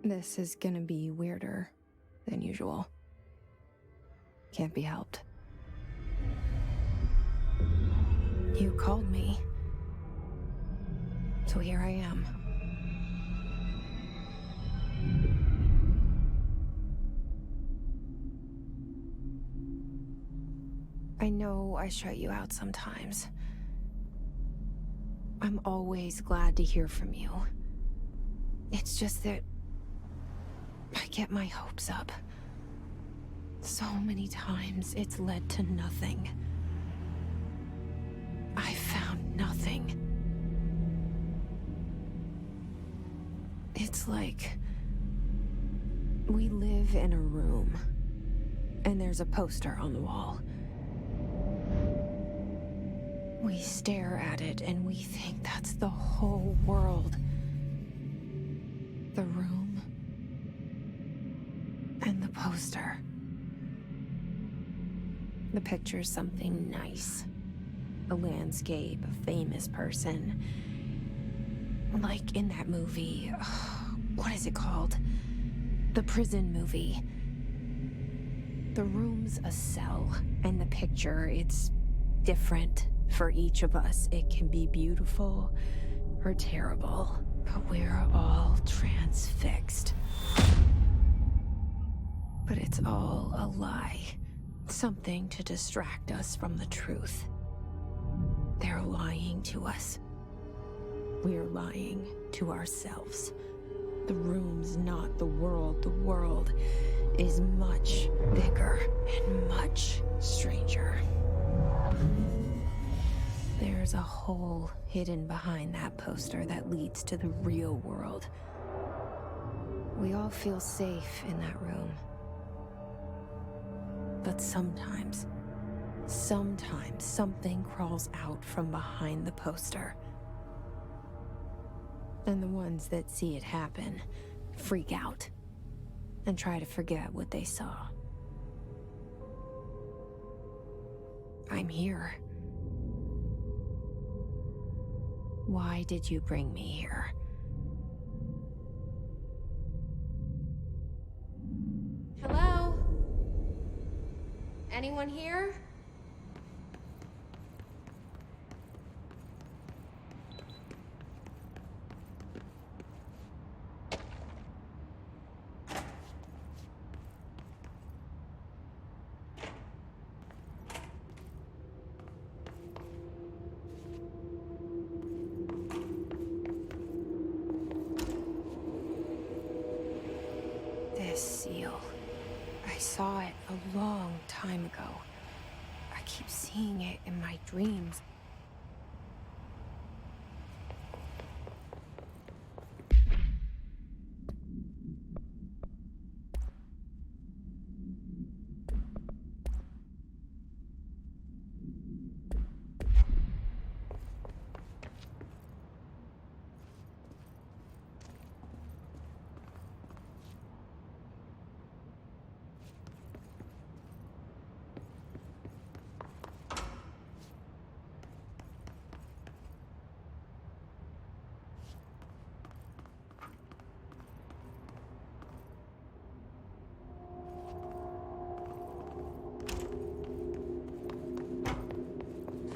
This is gonna be weirder than usual. Can't be helped. You called me. So here I am. I know I shut you out sometimes. I'm always glad to hear from you. It's just that I get my hopes up. So many times it's led to nothing. I found nothing. It's like we live in a room, and there's a poster on the wall. We stare at it and we think that's the whole world. The room and the poster. The picture's something nice. A landscape, a famous person. Like in that movie, what is it called? The prison movie. The room's a cell, and the picture, it's different for each of us. It can be beautiful or terrible, but we're all transfixed. But it's all a lie. Something to distract us from the truth. They're lying to us. We're lying to ourselves. The room's not the world. The world is much bigger and much stranger. There's a hole hidden behind that poster that leads to the real world. We all feel safe in that room. But sometimes something crawls out from behind the poster. And the ones that see it happen freak out and try to forget what they saw. I'm here. Why did you bring me here? Hello? Anyone here? This seal. I saw it a long time ago. I keep seeing it in my dreams.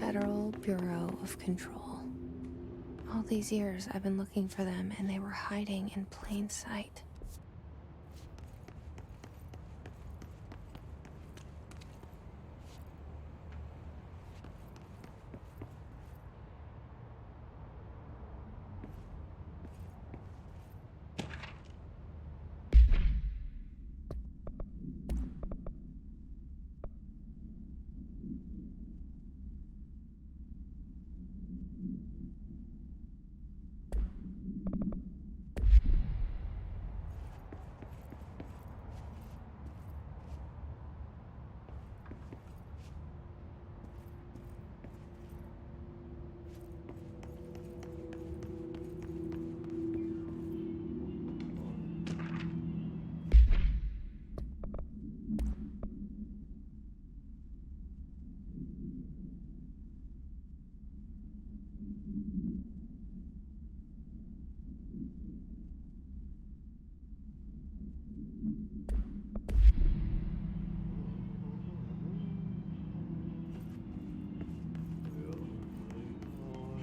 Federal Bureau of Control. All these years I've been looking for them, and they were hiding in plain sight.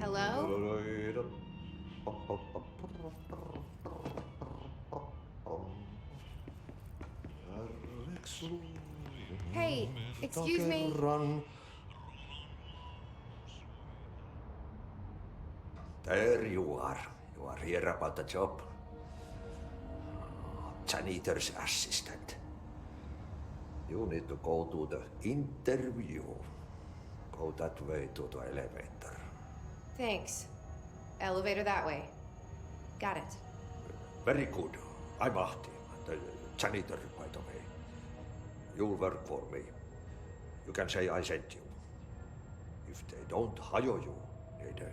Hello? Hey, excuse me. There you are. You are here about the job. Janitor's assistant. You need to go to the interview. Go that way to the elevator. Thanks. Elevator that way. Got it. Very good. I'm Ahti, the janitor, by the way. You'll work for me. You can say I sent you. If they don't hire you, then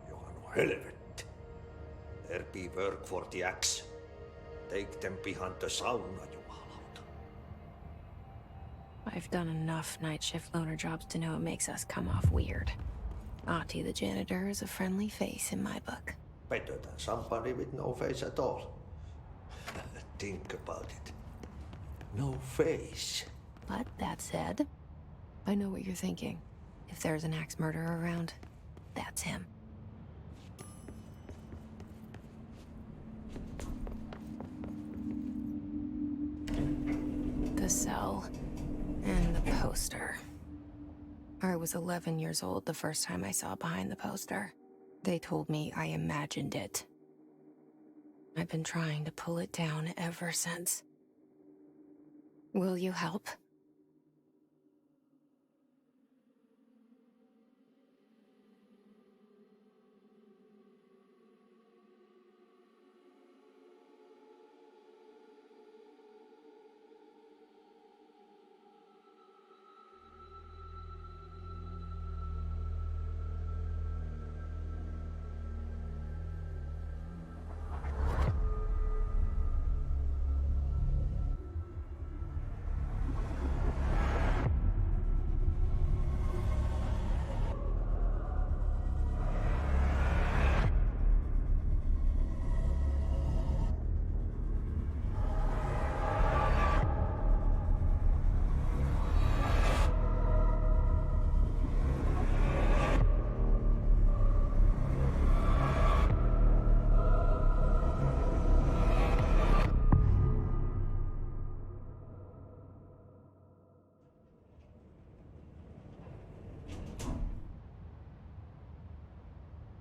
you are no helvet. There be work for the axe. Take them behind the sauna, jumalauta. I've done enough night shift loner jobs to know it makes us come off weird. Ahti the janitor is a friendly face in my book. Better than somebody with no face at all. Think about it. No face. But that said, I know what you're thinking. If there's an axe murderer around, that's him. The cell and the poster. I was 11 years old the first time I saw behind the poster. They told me I imagined it. I've been trying to pull it down ever since. Will you help?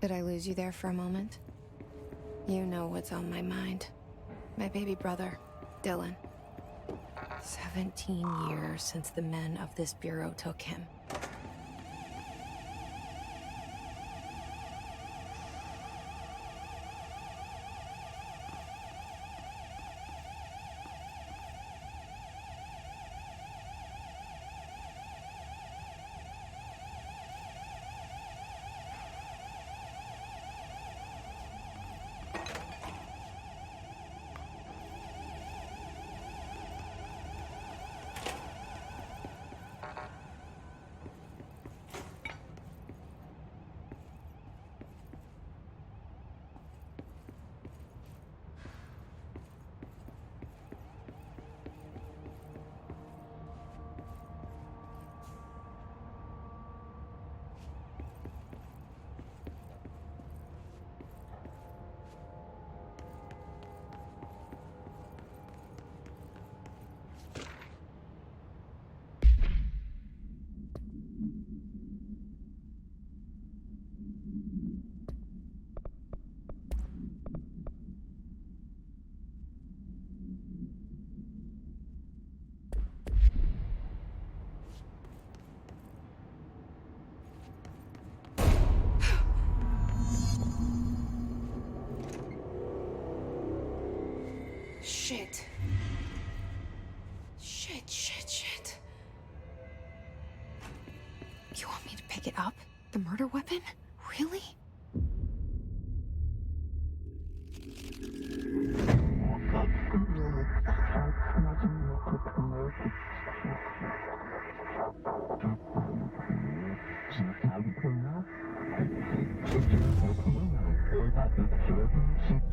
Did I lose you there for a moment? You know what's on my mind. My baby brother, Dylan. 17 years since the men of this bureau took him. Shit. Shit. You want me to pick it up? The murder weapon? Really?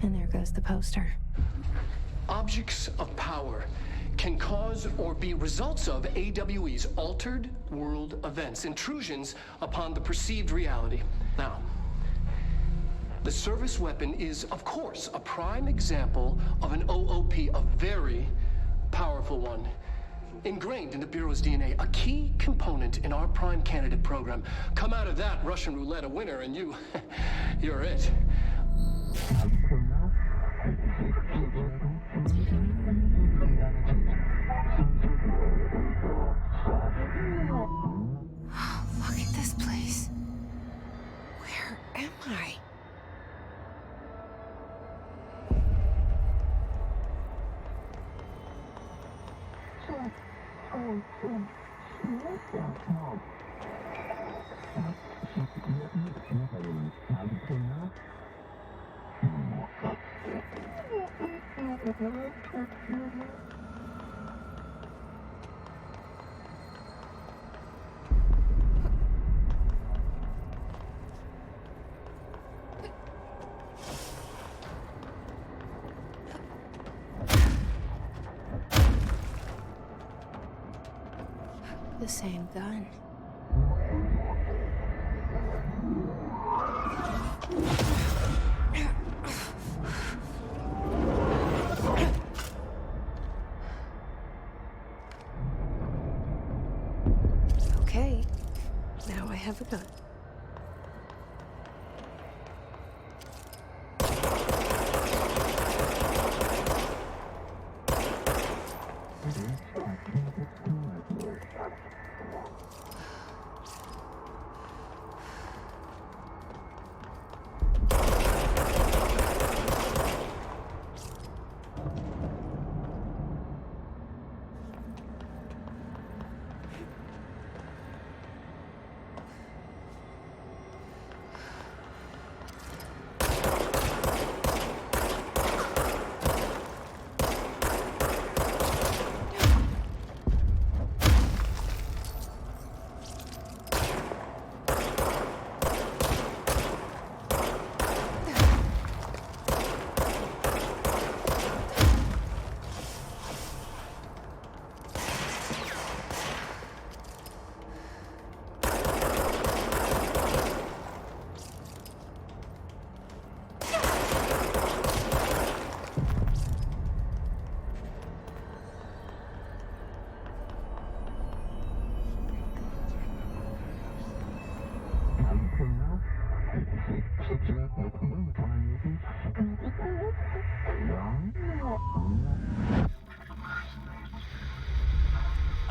And there goes the poster. Objects of power can cause or be results of AWE's altered world events, intrusions upon the perceived reality. Now, The service weapon is, of course, a prime example of an OOP, a very powerful one. Ingrained in the Bureau's DNA, a key component in our prime candidate program. Come out of that Russian roulette a winner and you're it. Look at this place. Where am I? The same gun. Okay, now I have a gun.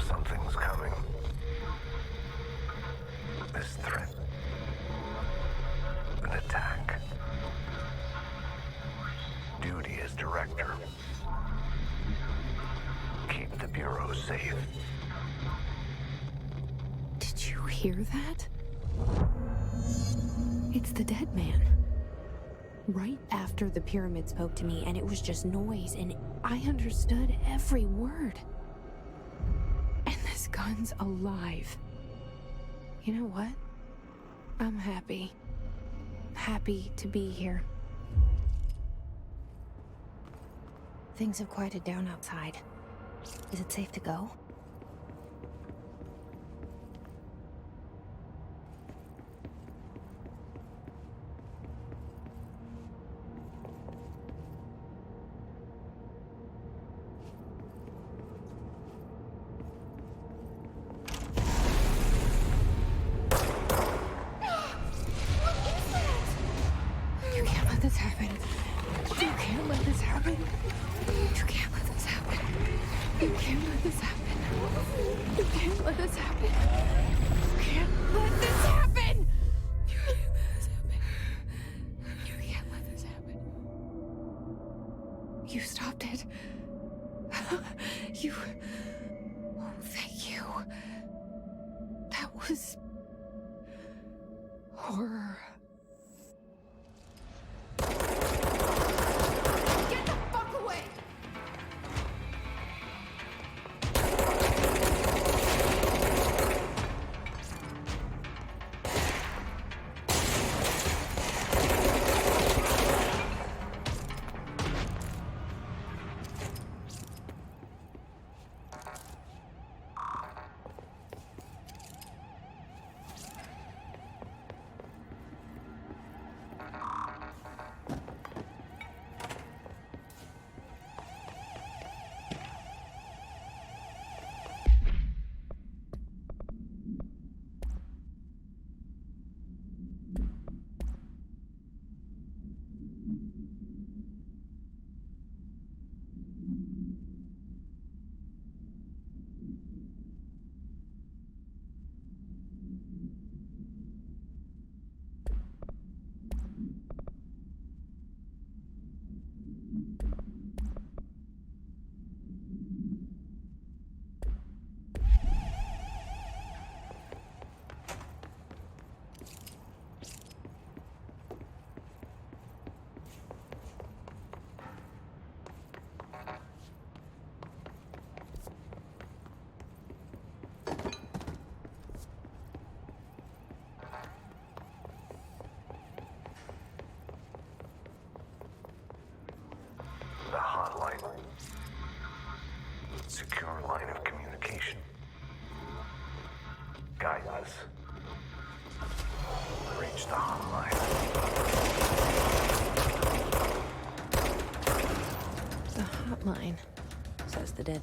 Something's coming. This threat. An attack. Duty as director. Keep the Bureau safe. Did you hear that? It's the dead man. Right after the pyramid spoke to me, and it was just noise, and I understood every word. And this gun's alive. You know what? I'm happy. Happy to be here. Things have quieted down outside. Is it safe to go? You can't let this happen. You can't let this happen. You can't let this happen. You can't let this happen. You can't let this happen. You can't let this happen. You can't let this happen. You can't let this happen. You stopped it. You... Oh, thank you. That was... horror. Get the fuck away! reached the hotline. The hotline, says the dead.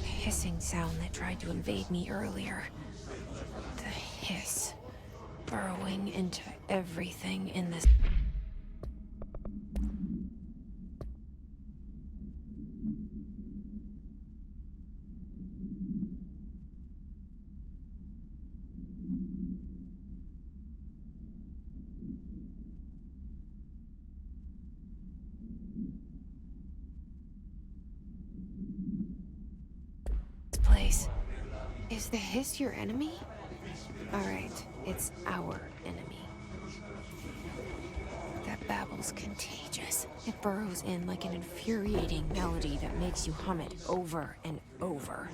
Hissing sound that tried to invade me earlier. The hiss, burrowing into everything in this. Place. Is the hiss your enemy? Alright, it's our enemy. That babble's contagious. It burrows in like an infuriating melody that makes you hum it over and over.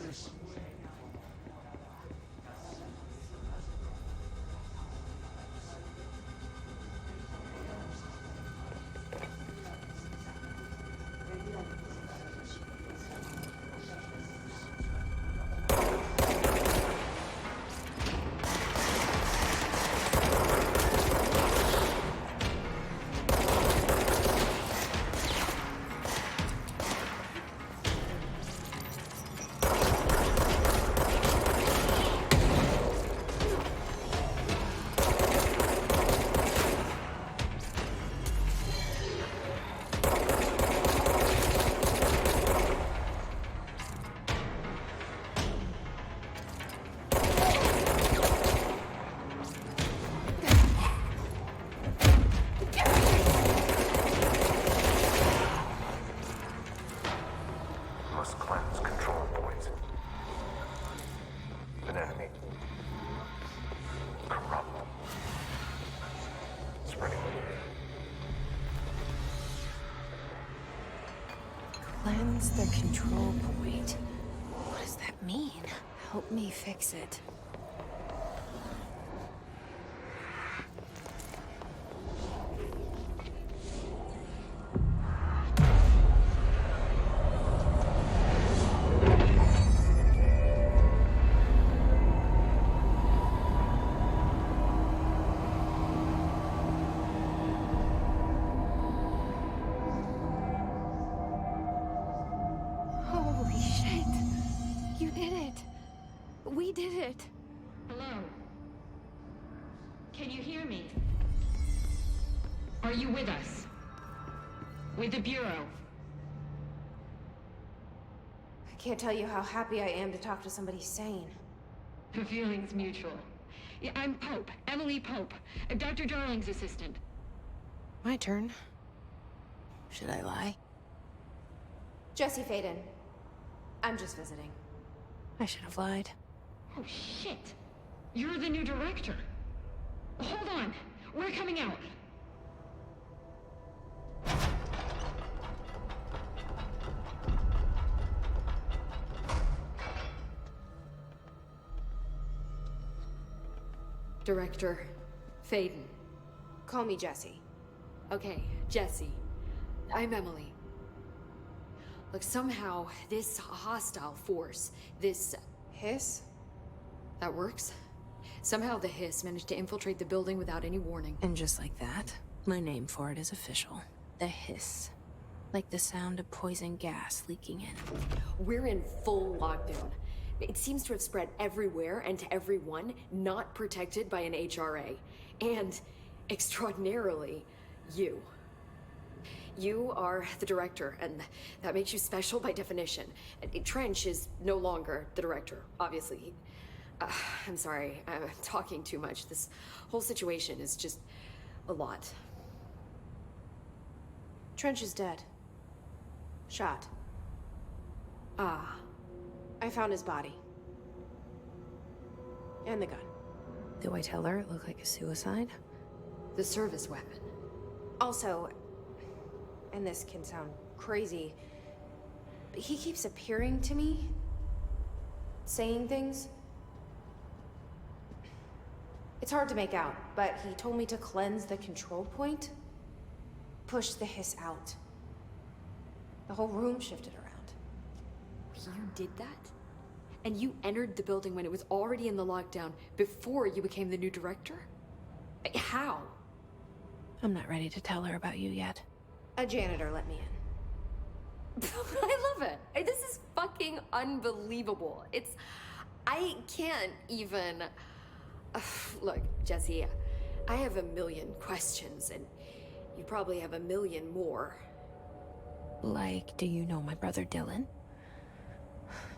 Must cleanse control points. An enemy. Corrupt. Spreading. Cleanse the control point. What does that mean? Help me fix it. Holy shit! You did it! We did it! Hello? Can you hear me? Are you with us? With the Bureau? I can't tell you how happy I am to talk to somebody sane. The feeling's mutual. Yeah, I'm Pope. Emily Pope. Dr. Darling's assistant. My turn. Should I lie? Jesse Faden. I'm just visiting. I should have lied. Oh, shit. You're the new director. Hold on. We're coming out. Director Faden. Call me Jesse. Okay, Jesse. I'm Emily. Look, somehow this hostile force, this... Hiss? that works? Somehow the hiss managed to infiltrate the building without any warning. And just like that, my name for it is official. The hiss. Like the sound of poison gas leaking in. We're in full lockdown. It seems to have spread everywhere and to everyone not protected by an HRA. And, extraordinarily, you. You are the director, and that makes you special by definition. Trench is no longer the director, obviously. I'm sorry, I'm talking too much. This whole situation is just a lot. Trench is dead. Shot. Ah. I found his body. And the gun. Do I tell her it looked like a suicide? The service weapon. Also, and this can sound crazy, but he keeps appearing to me, saying things. It's hard to make out, but he told me to cleanse the control point, push the hiss out. The whole room shifted around. You did that? And you entered the building when it was already in the lockdown before you became the new director? How? I'm not ready to tell her about you yet. A janitor let me in. I love it. This is fucking unbelievable. I can't even... Look, Jesse, I have a million questions, and you probably have a million more. Like, do you know my brother Dylan?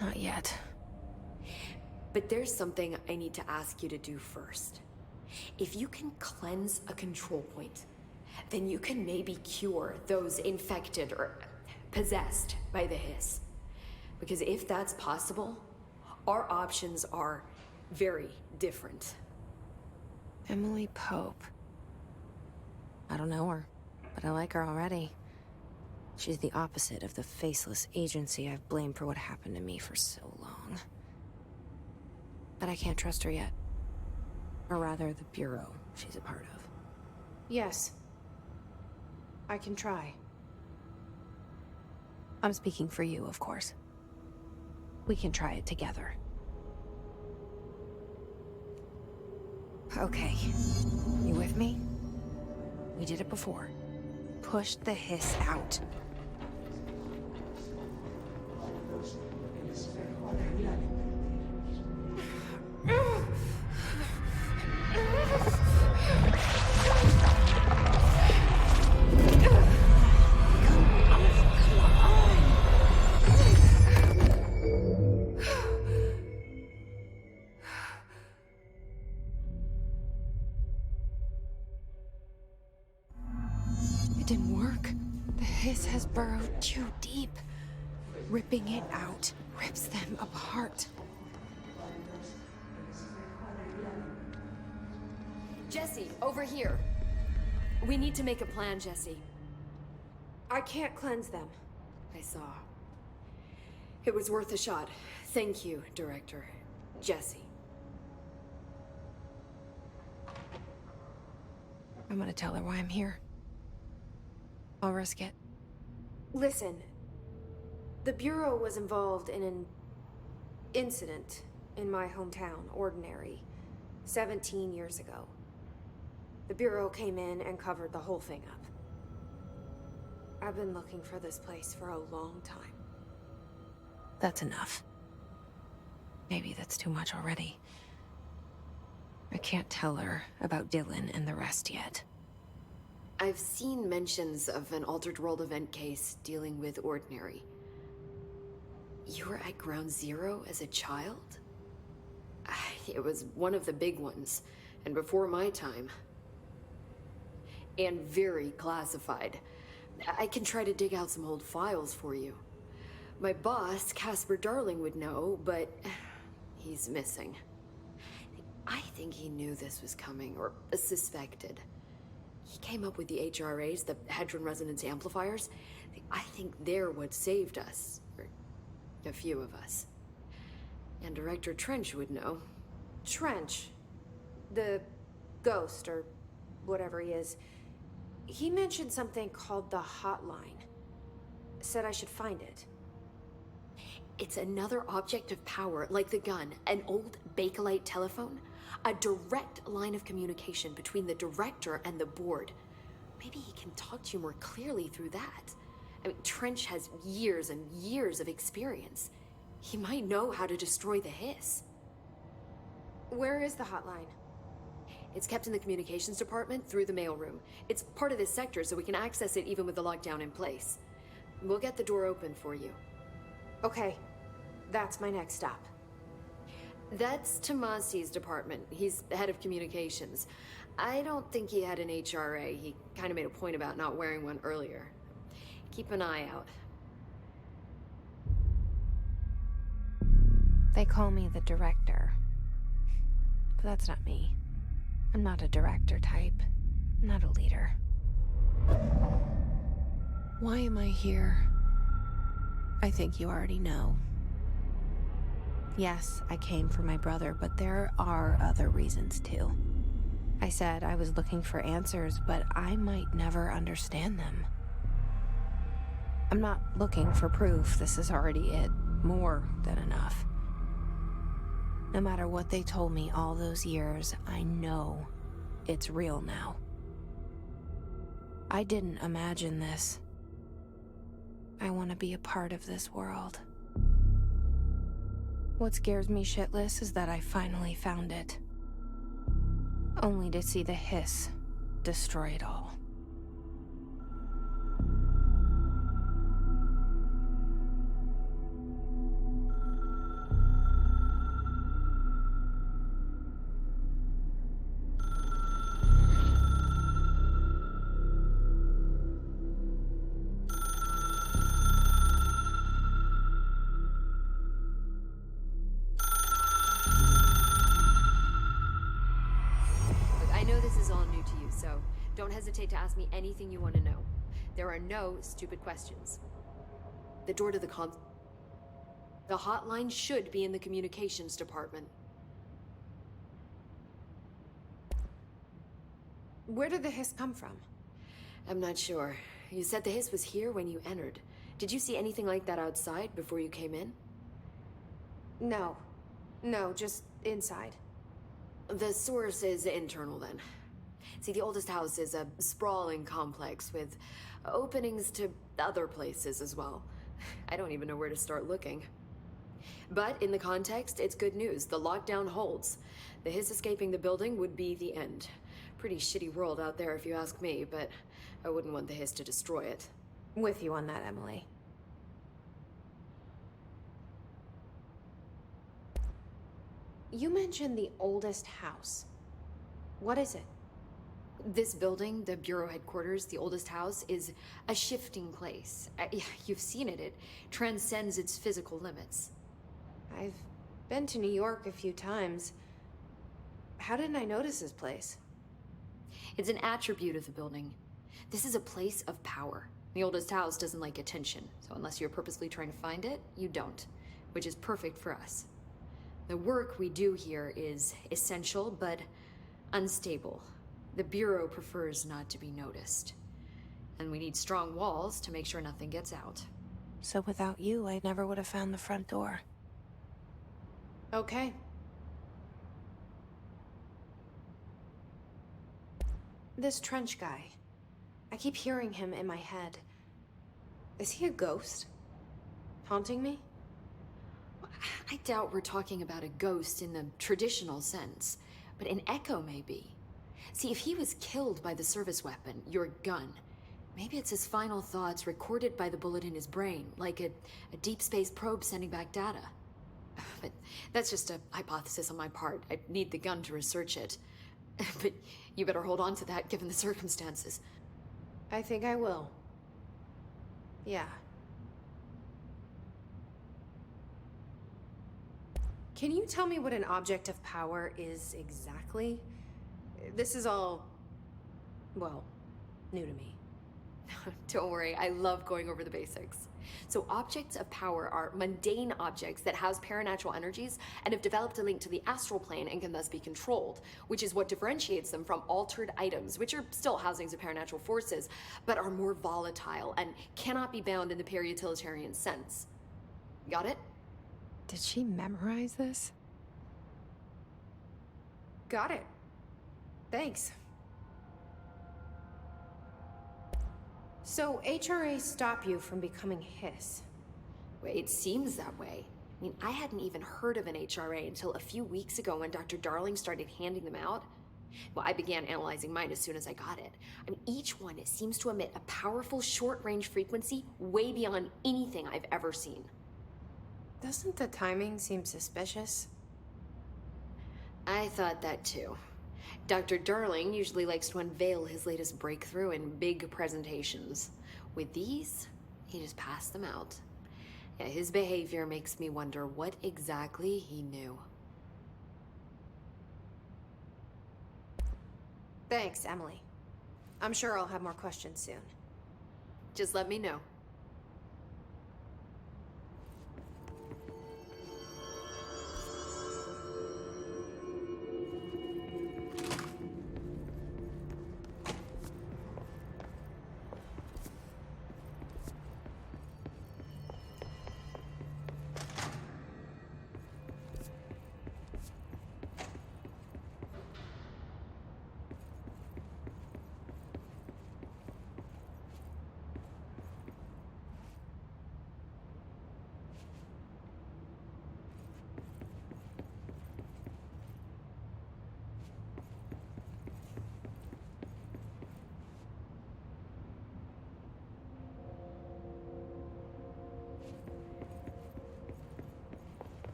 Not yet. But there's something I need to ask you to do first. If you can cleanse a control point, then you can maybe cure those infected or possessed by the hiss. Because if that's possible, our options are very different. Emily Pope. I don't know her, but I like her already. She's the opposite of the faceless agency I've blamed for what happened to me for so long. But I can't trust her yet. Or rather, the Bureau she's a part of. Yes. I can try. I'm speaking for you, of course. We can try it together. Okay. You with me? We did it before. Push the hiss out. It didn't work. The hiss has burrowed too deep. Ripping it out rips them apart. Jesse, over here. We need to make a plan, Jesse. I can't cleanse them. I saw. It was worth a shot. Thank you, Director. Jesse. I'm gonna tell her why I'm here. I'll risk it. Listen. The Bureau was involved in an incident in my hometown, Ordinary, 17 years ago. The Bureau came in and covered the whole thing up. I've been looking for this place for a long time. That's enough. Maybe that's too much already. I can't tell her about Dylan and the rest yet. I've seen mentions of an Altered World event case dealing with Ordinary. You were at Ground Zero as a child? It was one of the big ones, and before my time. And very classified. I can try to dig out some old files for you. My boss, Casper Darling, would know, but he's missing. I think he knew this was coming, or suspected. He came up with the HRAs, the Hadron Resonance Amplifiers. I think they're what saved us. Or a few of us. And Director Trench would know. Trench. The ghost, or whatever he is. He mentioned something called the Hotline. Said I should find it. It's another object of power, like the gun, an old Bakelite telephone. A direct line of communication between the director and the board. Maybe he can talk to you more clearly through that. I mean, Trench has years and years of experience. He might know how to destroy the hiss. Where is the hotline? It's kept in the communications department through the mailroom. It's part of this sector, so we can access it even with the lockdown in place. We'll get the door open for you. Okay, that's my next stop. That's Tomasi's department. He's the head of communications. I don't think he had an HRA. He kind of made a point about not wearing one earlier. Keep an eye out. They call me the director. But that's not me. I'm not a director type. I'm not a leader. Why am I here? I think you already know. Yes, I came for my brother, but there are other reasons too. I said I was looking for answers, but I might never understand them. I'm not looking for proof. This is already it. More than enough. No matter what they told me all those years, I know it's real now. I didn't imagine this. I want to be a part of this world. What scares me shitless is that I finally found it. Only to see the hiss destroy it all. Don't hesitate to ask me anything you want to know. There are no stupid questions. The door to the hotline should be in the communications department. Where did the hiss come from? I'm not sure. You said the hiss was here when you entered. Did you see anything like that outside before you came in? No. No, just inside. The source is internal then. See, the oldest house is a sprawling complex with openings to other places as well. I don't even know where to start looking. But in the context, it's good news. The lockdown holds. The hiss escaping the building would be the end. Pretty shitty world out there if you ask me, but I wouldn't want the hiss to destroy it. With you on that, Emily. You mentioned the oldest house. What is it? This building, the Bureau headquarters, the oldest house, is a shifting place. You've seen it. It transcends its physical limits. I've been to New York a few times. How didn't I notice this place? It's an attribute of the building. This is a place of power. The oldest house doesn't like attention, so unless you're purposely trying to find it, you don't, which is perfect for us. The work we do here is essential, but unstable. The Bureau prefers not to be noticed. And we need strong walls to make sure nothing gets out. So without you, I never would have found the front door. Okay. This Trench guy. I keep hearing him in my head. Is he a ghost? Haunting me? I doubt we're talking about a ghost in the traditional sense, but an echo maybe. See, if he was killed by the service weapon, your gun, maybe it's his final thoughts recorded by the bullet in his brain, like a deep space probe sending back data. But that's just a hypothesis on my part. I need the gun to research it. But you better hold on to that given the circumstances. I think I will. Yeah. Can you tell me what an object of power is exactly? This is all, well, new to me. Don't worry, I love going over the basics. So objects of power are mundane objects that house paranatural energies and have developed a link to the astral plane and can thus be controlled, which is what differentiates them from altered items, which are still housings of paranatural forces, but are more volatile and cannot be bound in the peri-utilitarian sense. Got it? Did she memorize this? Got it. Thanks. So HRA stop you from becoming Hiss? It seems that way. I mean, I hadn't even heard of an HRA until a few weeks ago when Dr. Darling started handing them out. Well, I began analyzing mine as soon as I got it. I mean, each one seems to emit a powerful short-range frequency way beyond anything I've ever seen. Doesn't the timing seem suspicious? I thought that too. Dr. Darling usually likes to unveil his latest breakthrough in big presentations. With these, he just passed them out. Yeah, his behavior makes me wonder what exactly he knew. Thanks, Emily. I'm sure I'll have more questions soon. Just let me know.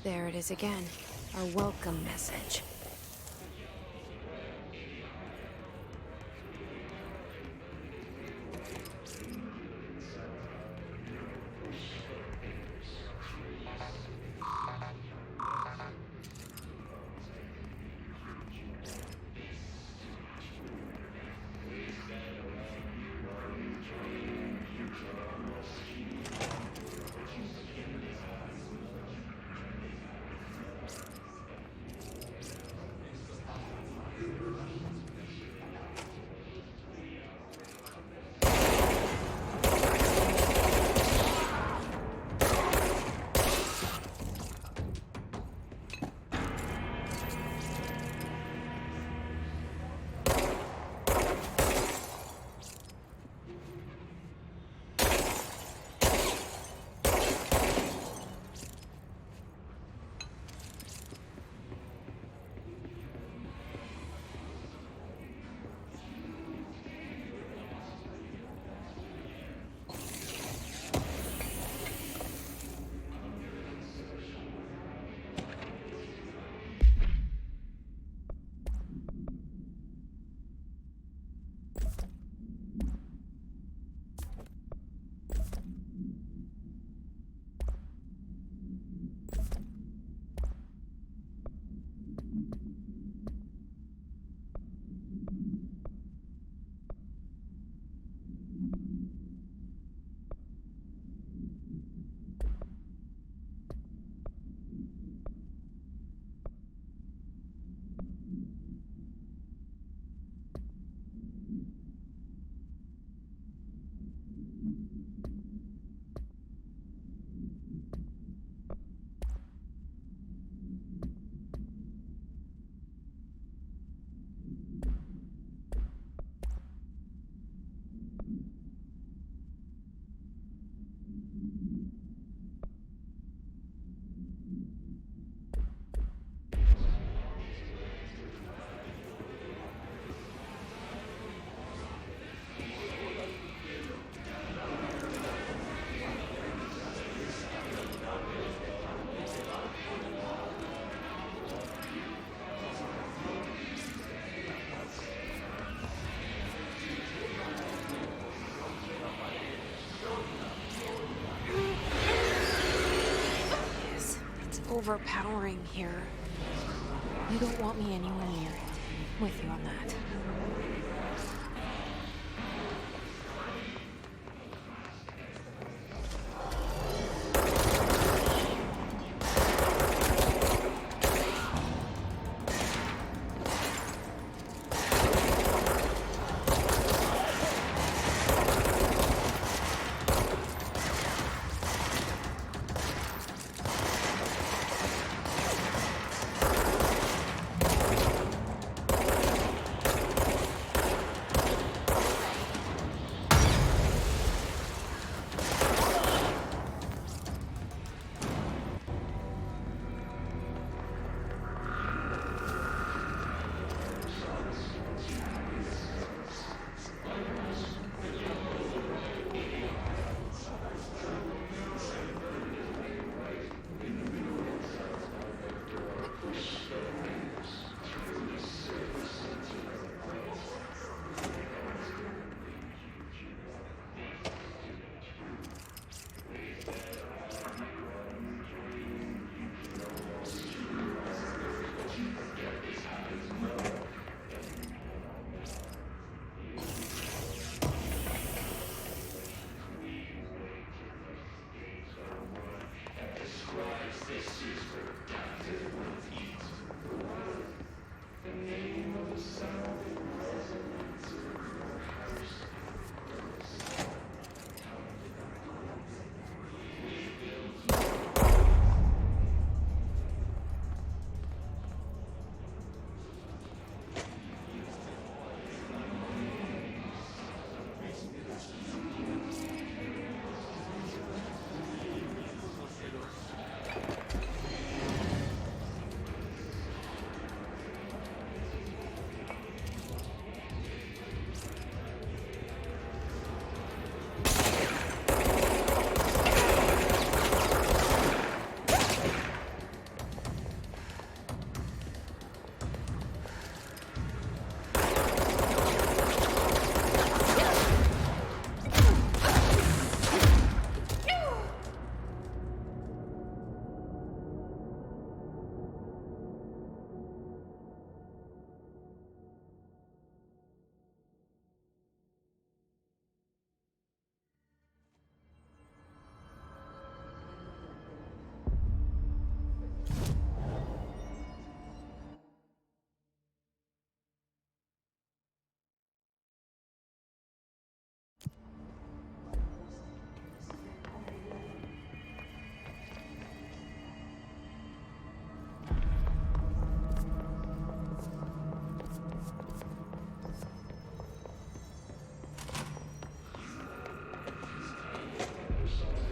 There it is again. Our welcome message. overpowering here. You don't want me anywhere near it. With you on that.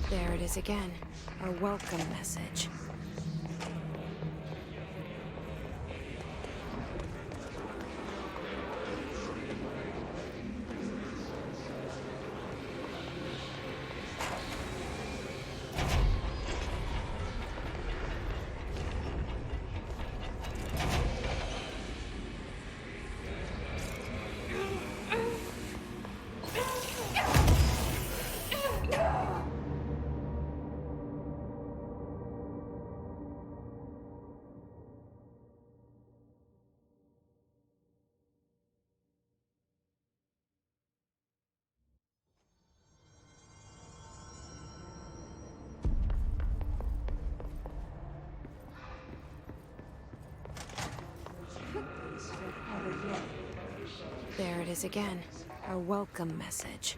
There it is again. Our welcome message. There it is again. Our welcome message.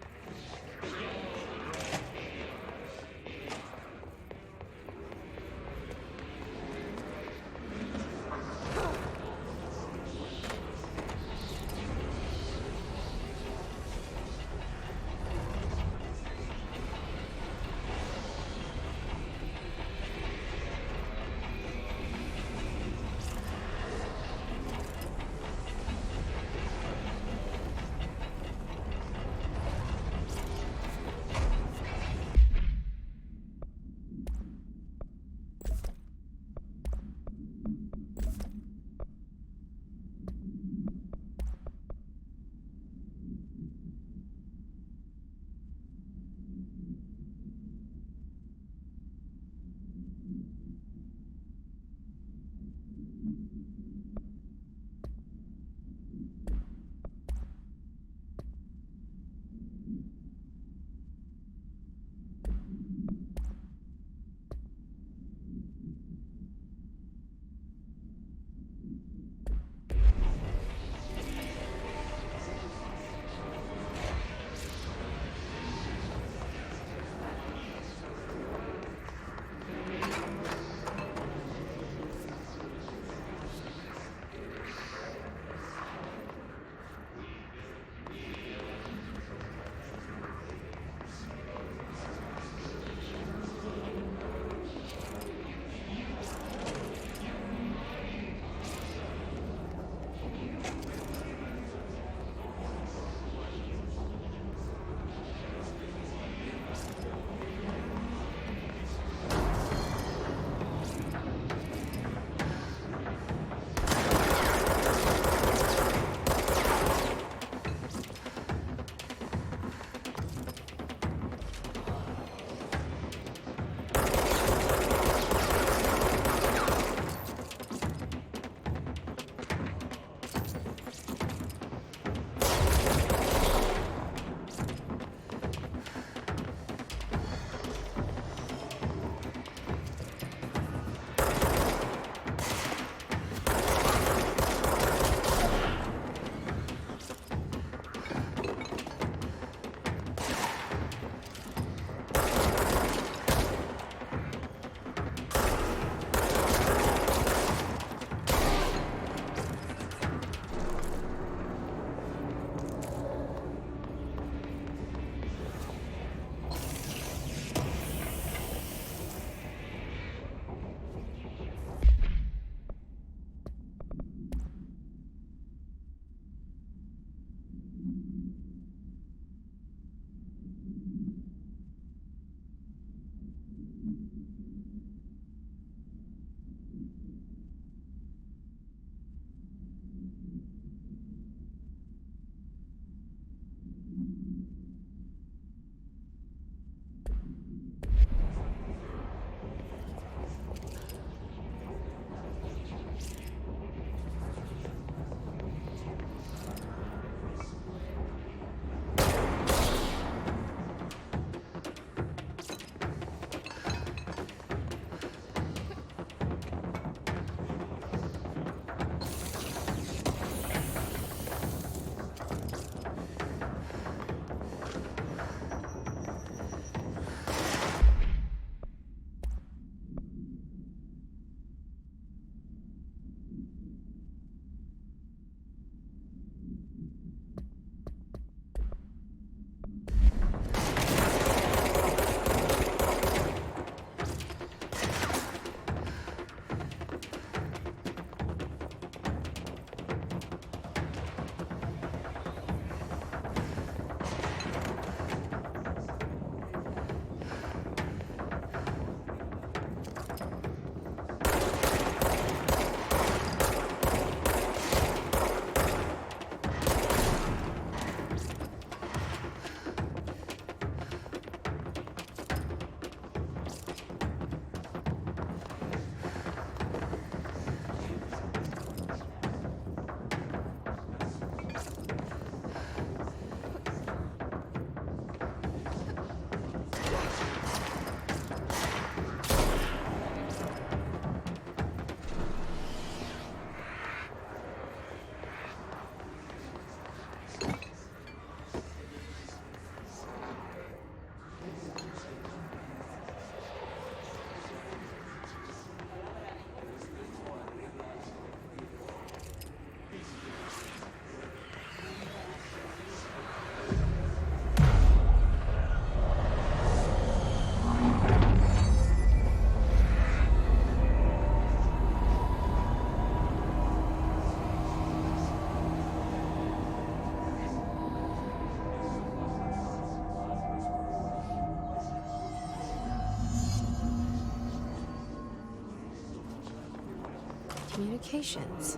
communications.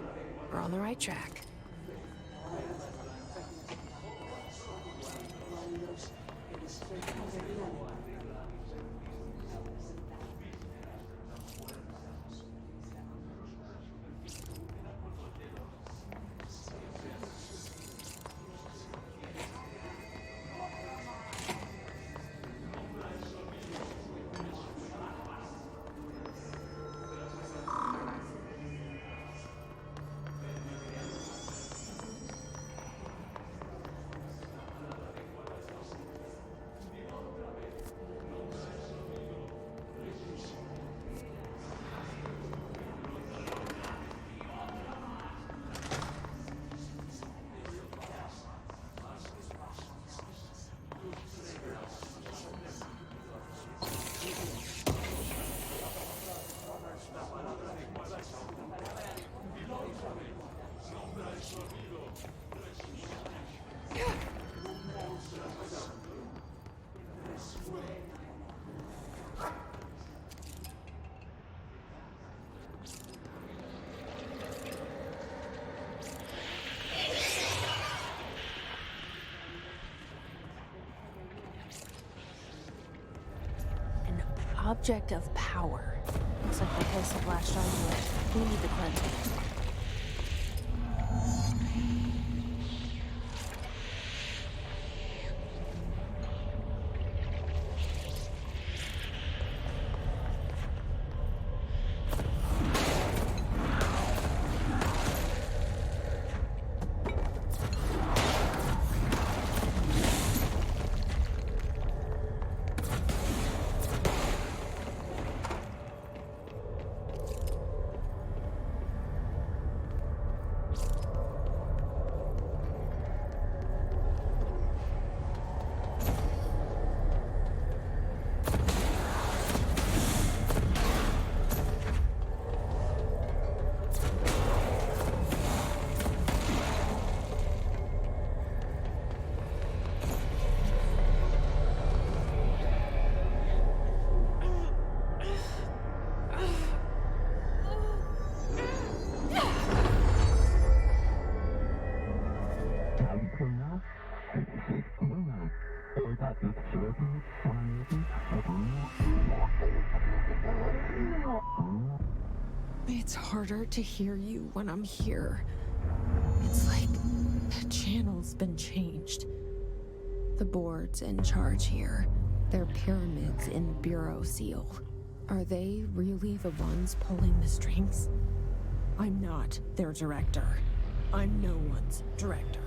We're on the right track. Object of power. Looks like the hiss have latched onto it. We need the cleansing. It's harder to hear you when I'm here. It's like the channel's been changed. The board's in charge here. They're pyramids in the Bureau seal. Are they really the ones pulling the strings? I'm not their director. I'm no one's director.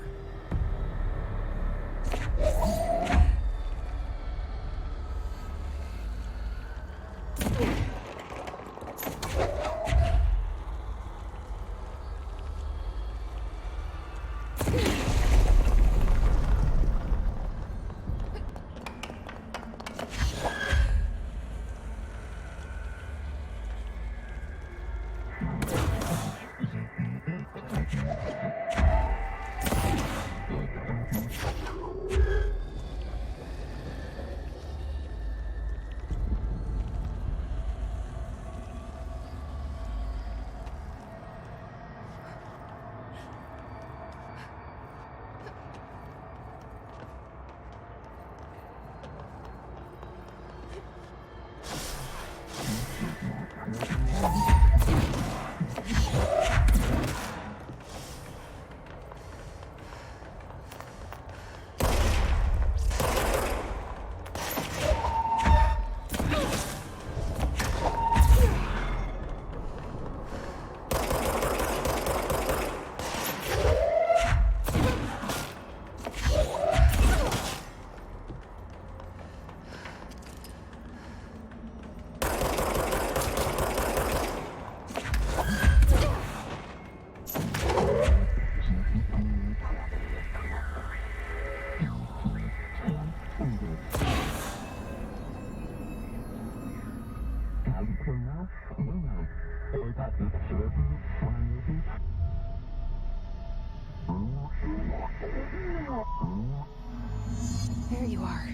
There you are.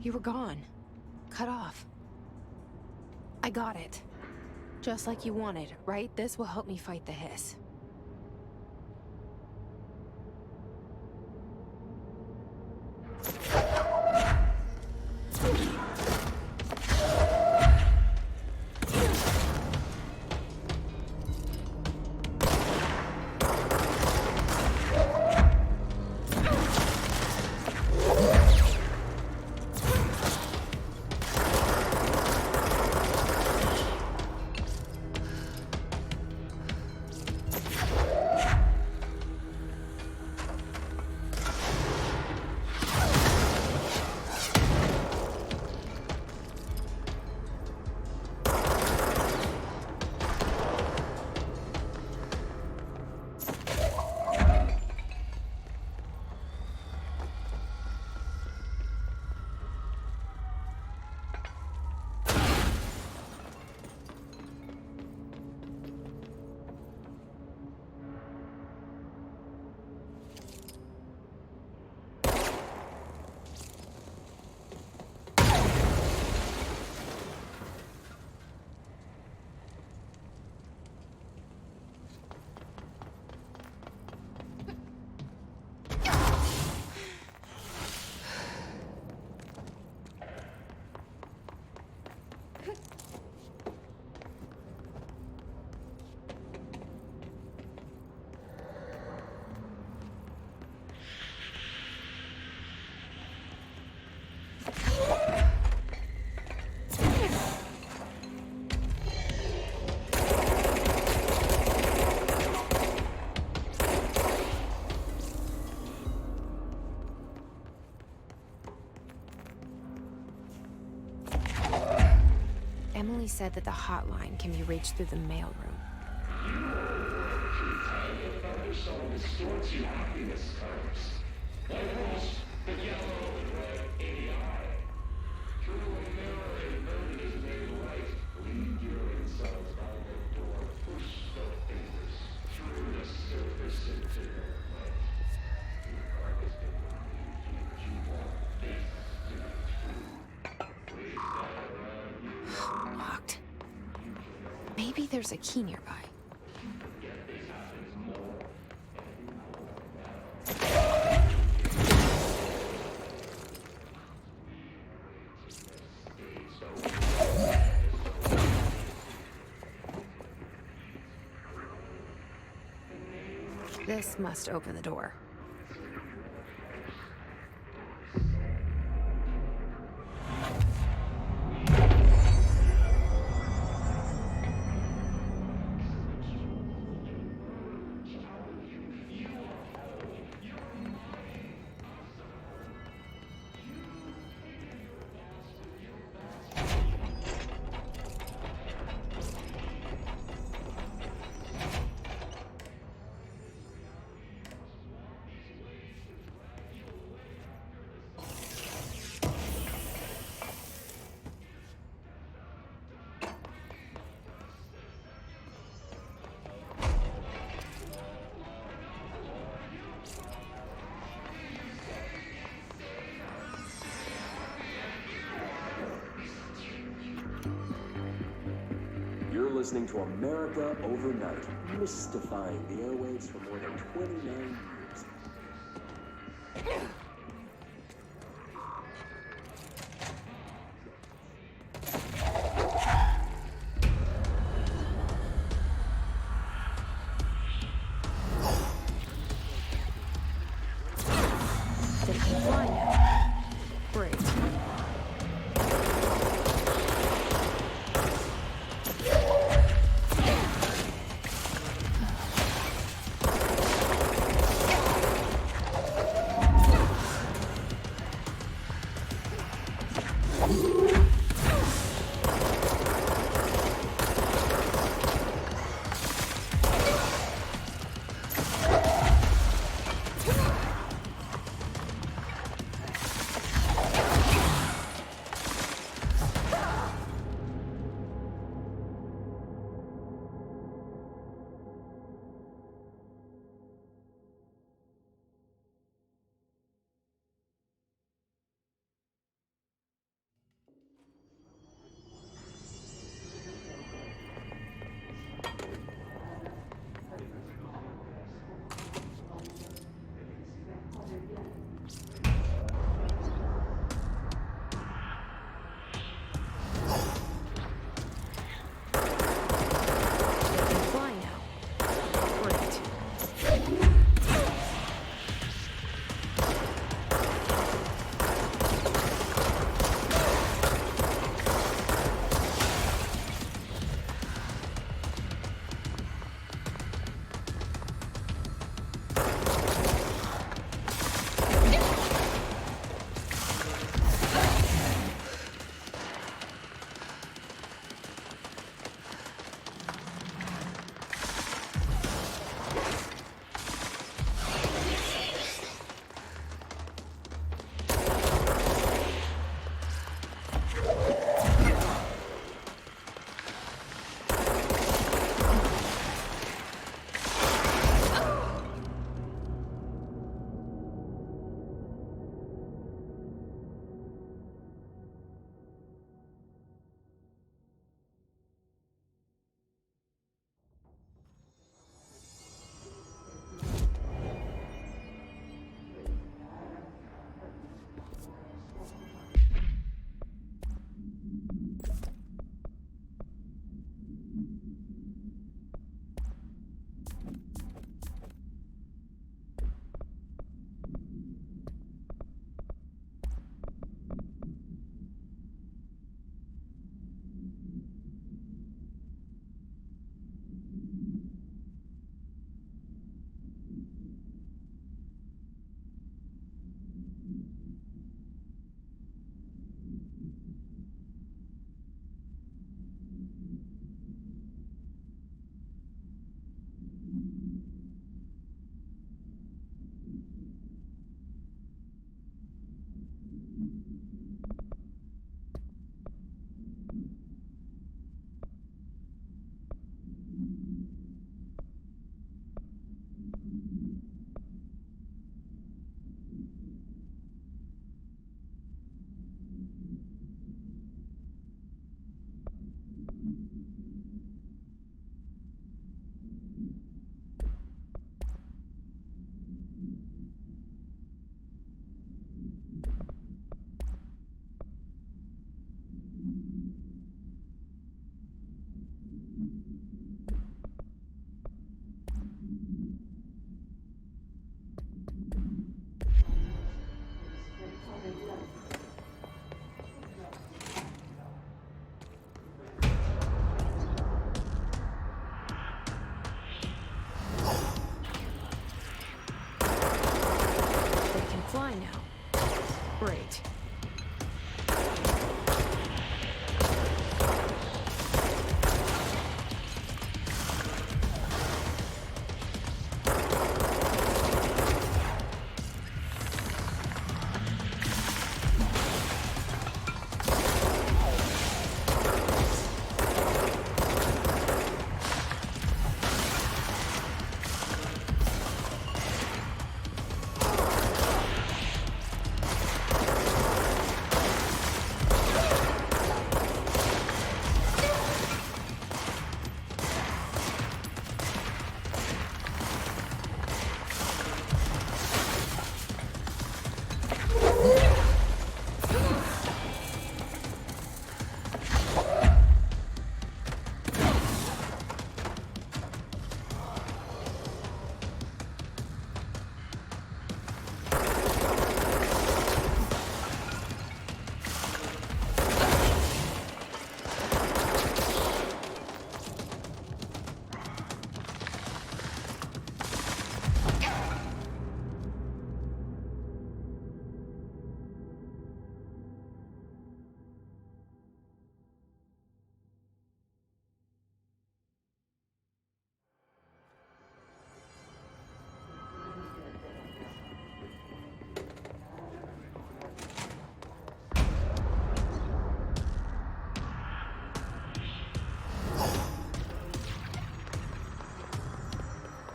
You were gone. Cut off. I got it. Just like you wanted, right? This will help me fight the hiss. Emily said that the hotline can be reached through the mailroom. Locked. Maybe there's a key nearby. This must open the door. You're listening to America Overnight, mystifying the airwaves for more than 29 years. They can fly now. Great.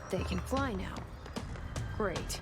They can fly now. Great.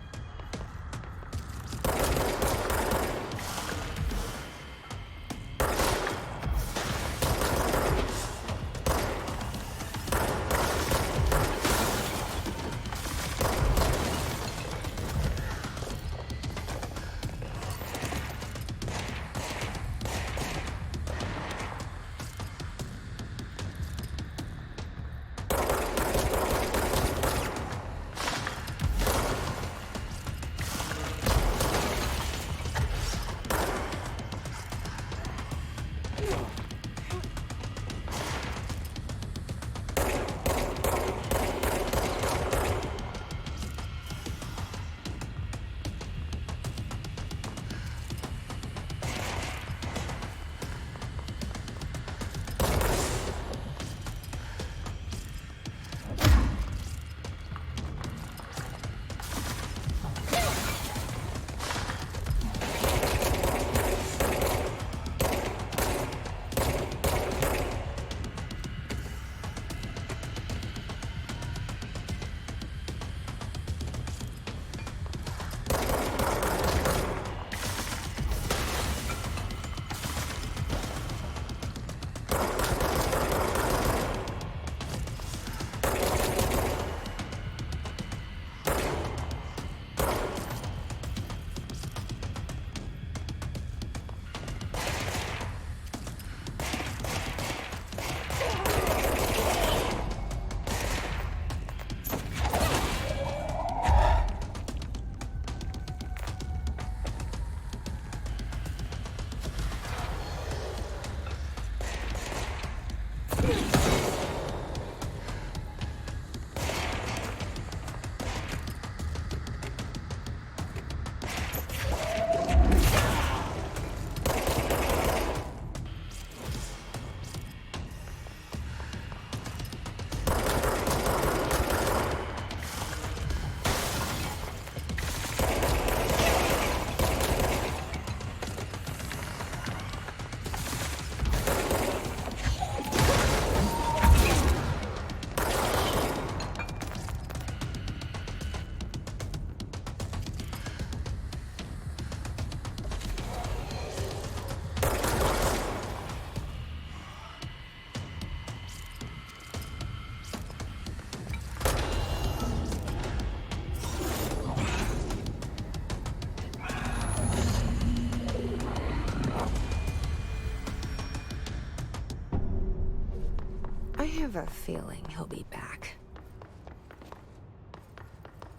I have a feeling he'll be back.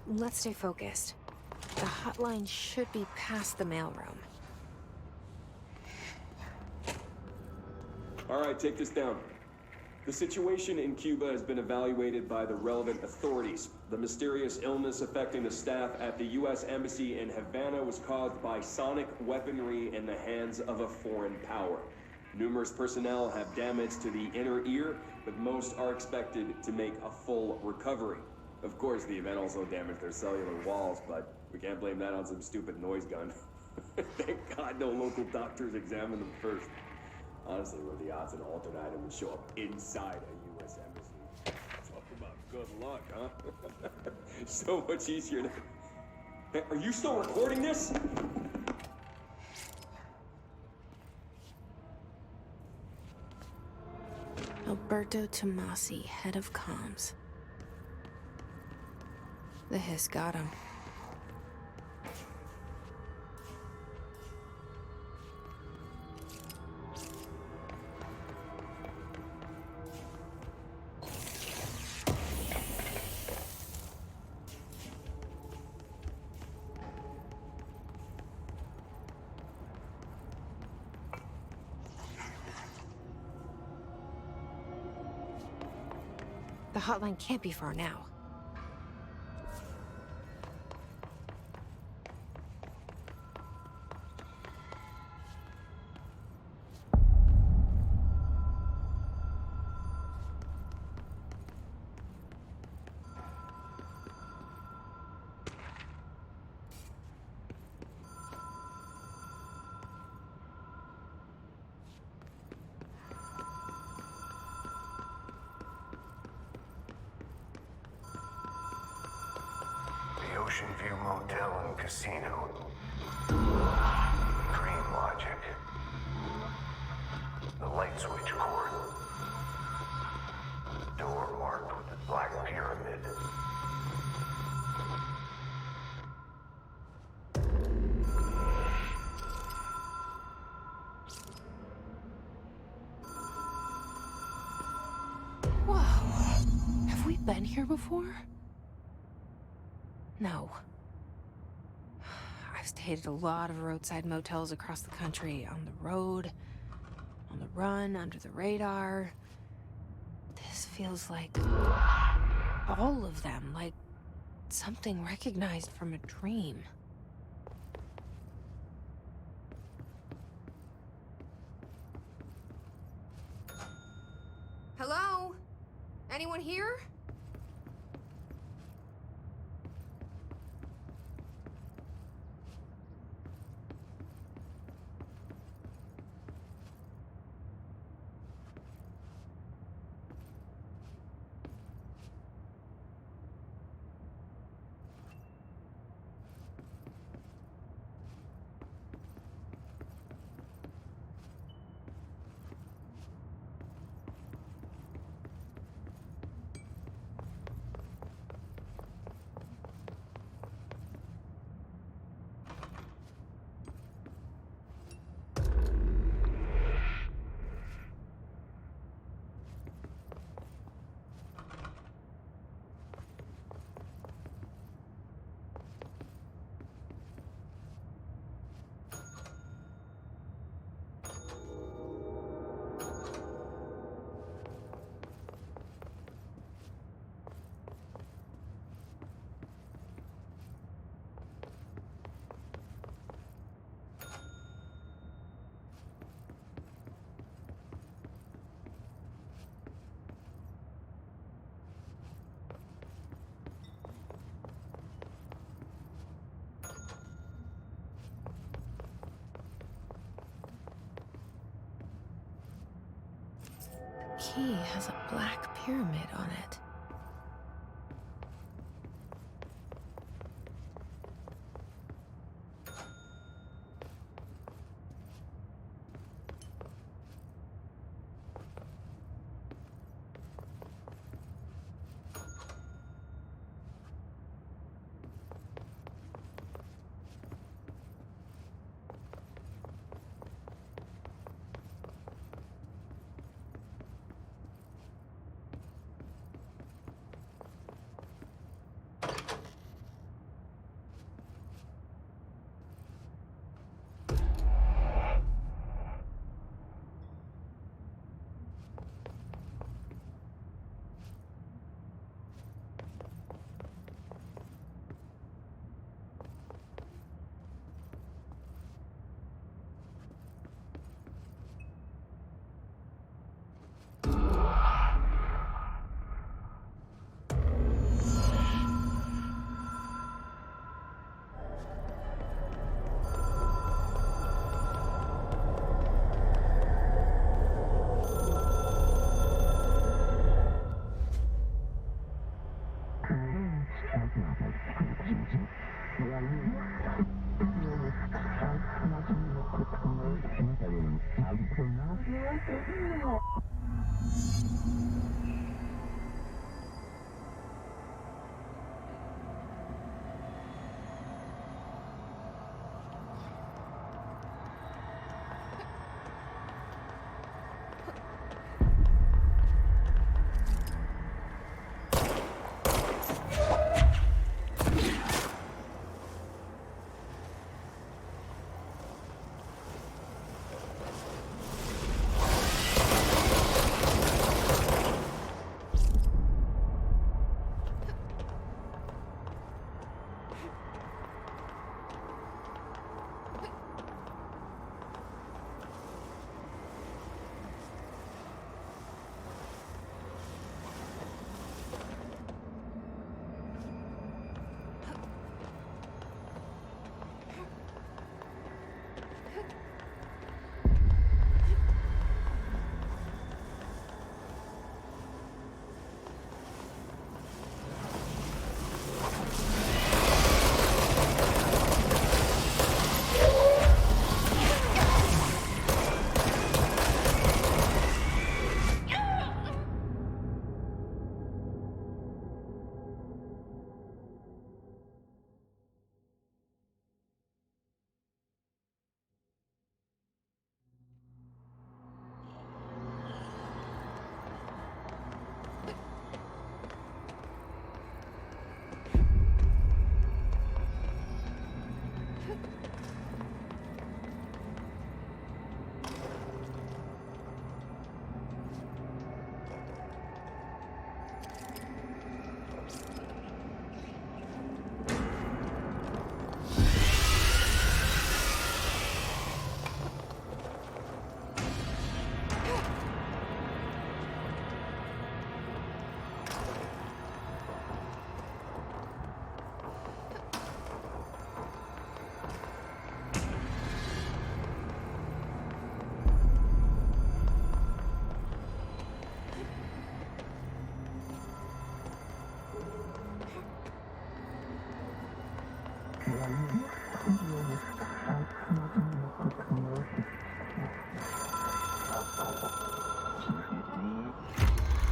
Let's stay focused. The hotline should be past the mailroom. All right, take this down. The situation in Cuba has been evaluated by the relevant authorities. The mysterious illness affecting the staff at the U.S. Embassy in Havana was caused by sonic weaponry in the hands of a foreign power. Numerous personnel have damage to the inner ear, but most are expected to make a full recovery. Of course, the event also damaged their cellular walls, but we can't blame that on some stupid noise gun. Thank God no local doctors examined them first. Honestly, what are the odds an alternate item would show up inside a U.S. embassy? Talk about good luck, huh? So much easier to... Hey, are you still recording this? Alberto Tomasi, head of comms. The hiss got him. The hotline can't be far now. Ocean View Motel and Casino. Dream logic. The light switch cord. Door marked with the Black Pyramid. Whoa. Have we been here before? No. I've stayed at a lot of roadside motels across the country, on the road, on the run, under the radar. This feels like all of them, like something recognized from a dream. Hello? Anyone here? The key has a black pyramid on it.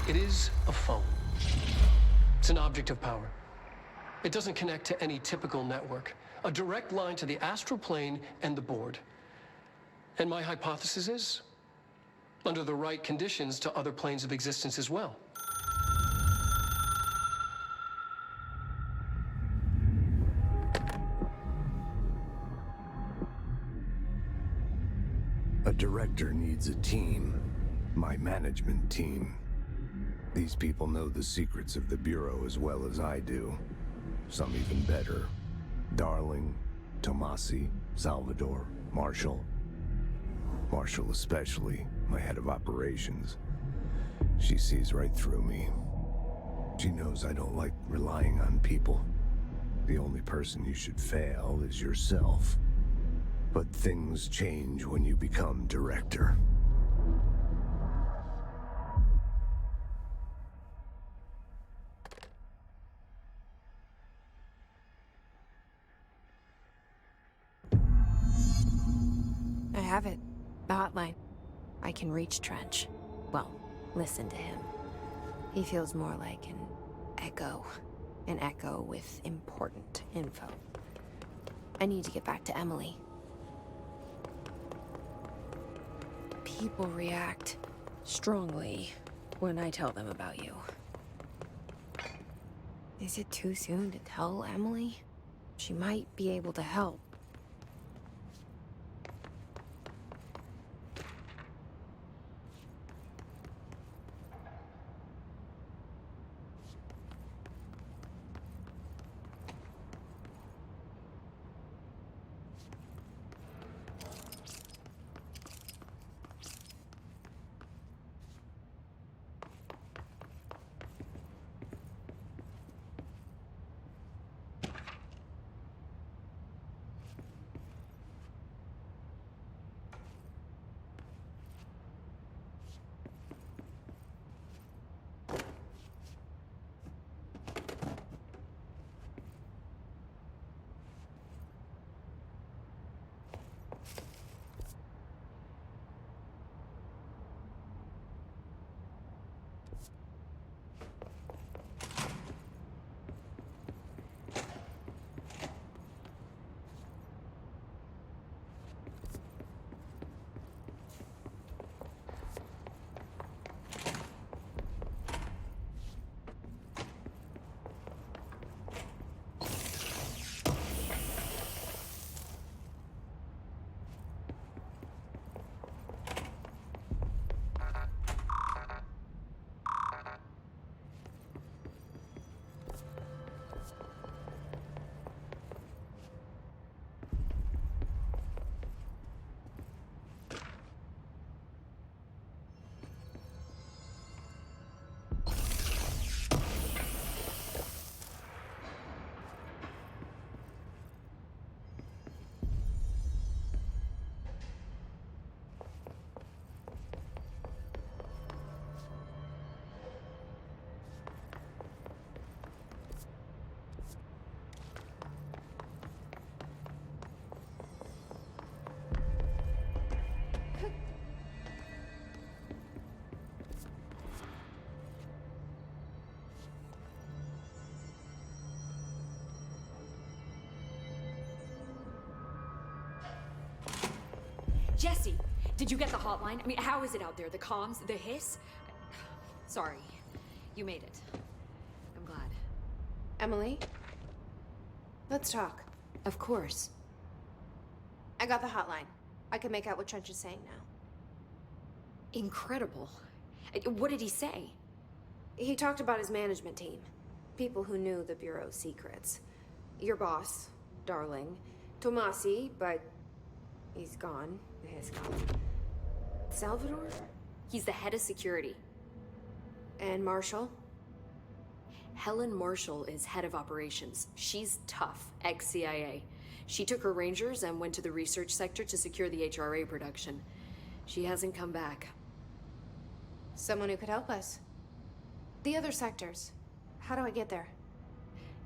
It is a phone. It's an object of power. It doesn't connect to any typical network. A direct line to the astral plane and the board. And my hypothesis is, under the right conditions, to other planes of existence as well. A director needs a team. My management team. These people know the secrets of the Bureau as well as I do. Some even better. Darling, Tomasi, Salvador, Marshall. Marshall especially, my head of operations. She sees right through me. She knows I don't like relying on people. The only person you should fail is yourself. But things change when you become director. I have it. The hotline. I can reach Trench. Well, listen to him. He feels more like an echo. An echo with important info. I need to get back to Emily. People react strongly when I tell them about you. Is it too soon to tell Emily? She might be able to help. Jesse, did you get the hotline? I mean, how is it out there? The comms? The hiss? Sorry. You made it. I'm glad. Emily? Let's talk. Of course. I got the hotline. I can make out what Trench is saying now. Incredible. What did he say? He talked about his management team. People who knew the Bureau's secrets. Your boss, Darling. Tomasi, but he's gone. He's gone. Salvador? He's the head of security. And Marshall? Helen Marshall is head of operations. She's tough, ex-CIA. She took her Rangers and went to the research sector to secure the HRA production. She hasn't come back. Someone who could help us. The other sectors. How do I get there?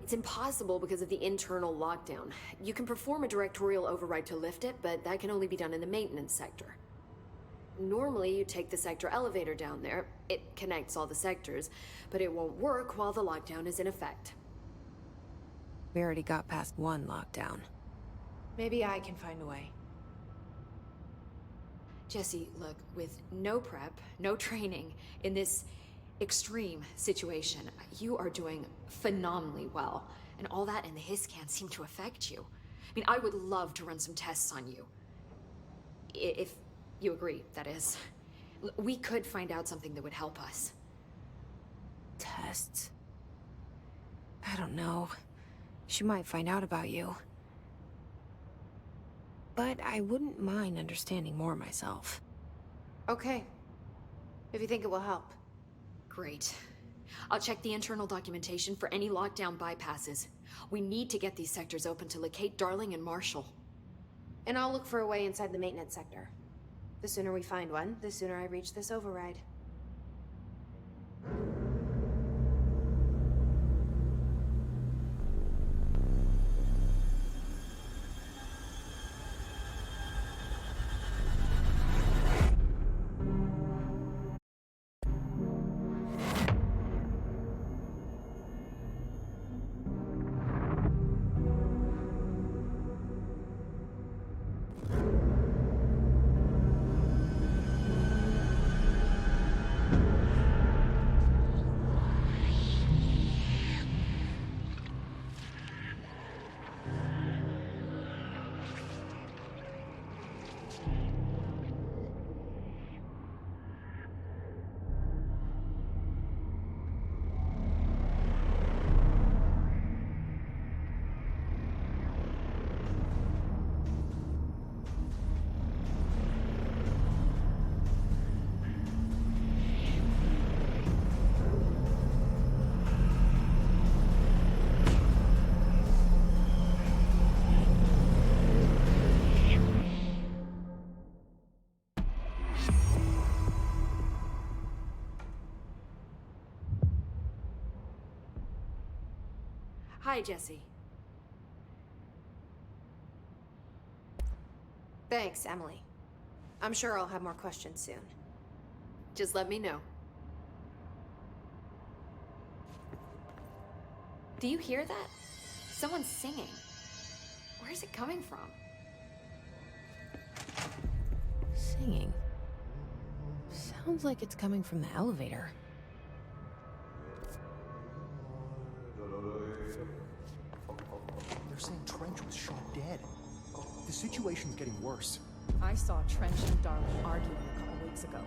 It's impossible because of the internal lockdown. You can perform a directorial override to lift it, but that can only be done in the maintenance sector. Normally, you take the sector elevator down there. It connects all the sectors, but it won't work while the lockdown is in effect. We already got past one lockdown. Maybe I can find a way. Jesse, look, with no prep, no training, in this extreme situation, you are doing phenomenally well. And all that and the hiss can't seem to affect you. I mean, I would love to run some tests on you. If you agree, that is. We could find out something that would help us. Tests? I don't know. She might find out about you. But I wouldn't mind understanding more myself. Okay. If you think it will help. Great. I'll check the internal documentation for any lockdown bypasses. We need to get these sectors open to locate Darling and Marshall. And I'll look for a way inside the maintenance sector. The sooner we find one, the sooner I reach this override. Hi, Jesse. Thanks, Emily. I'm sure I'll have more questions soon. Just let me know. Do you hear that? Someone's singing. Where's it coming from? Singing. Sounds like it's coming from the elevator. They're saying Trench was shot dead. The situation's getting worse. I saw Trench and Darling arguing a couple weeks ago.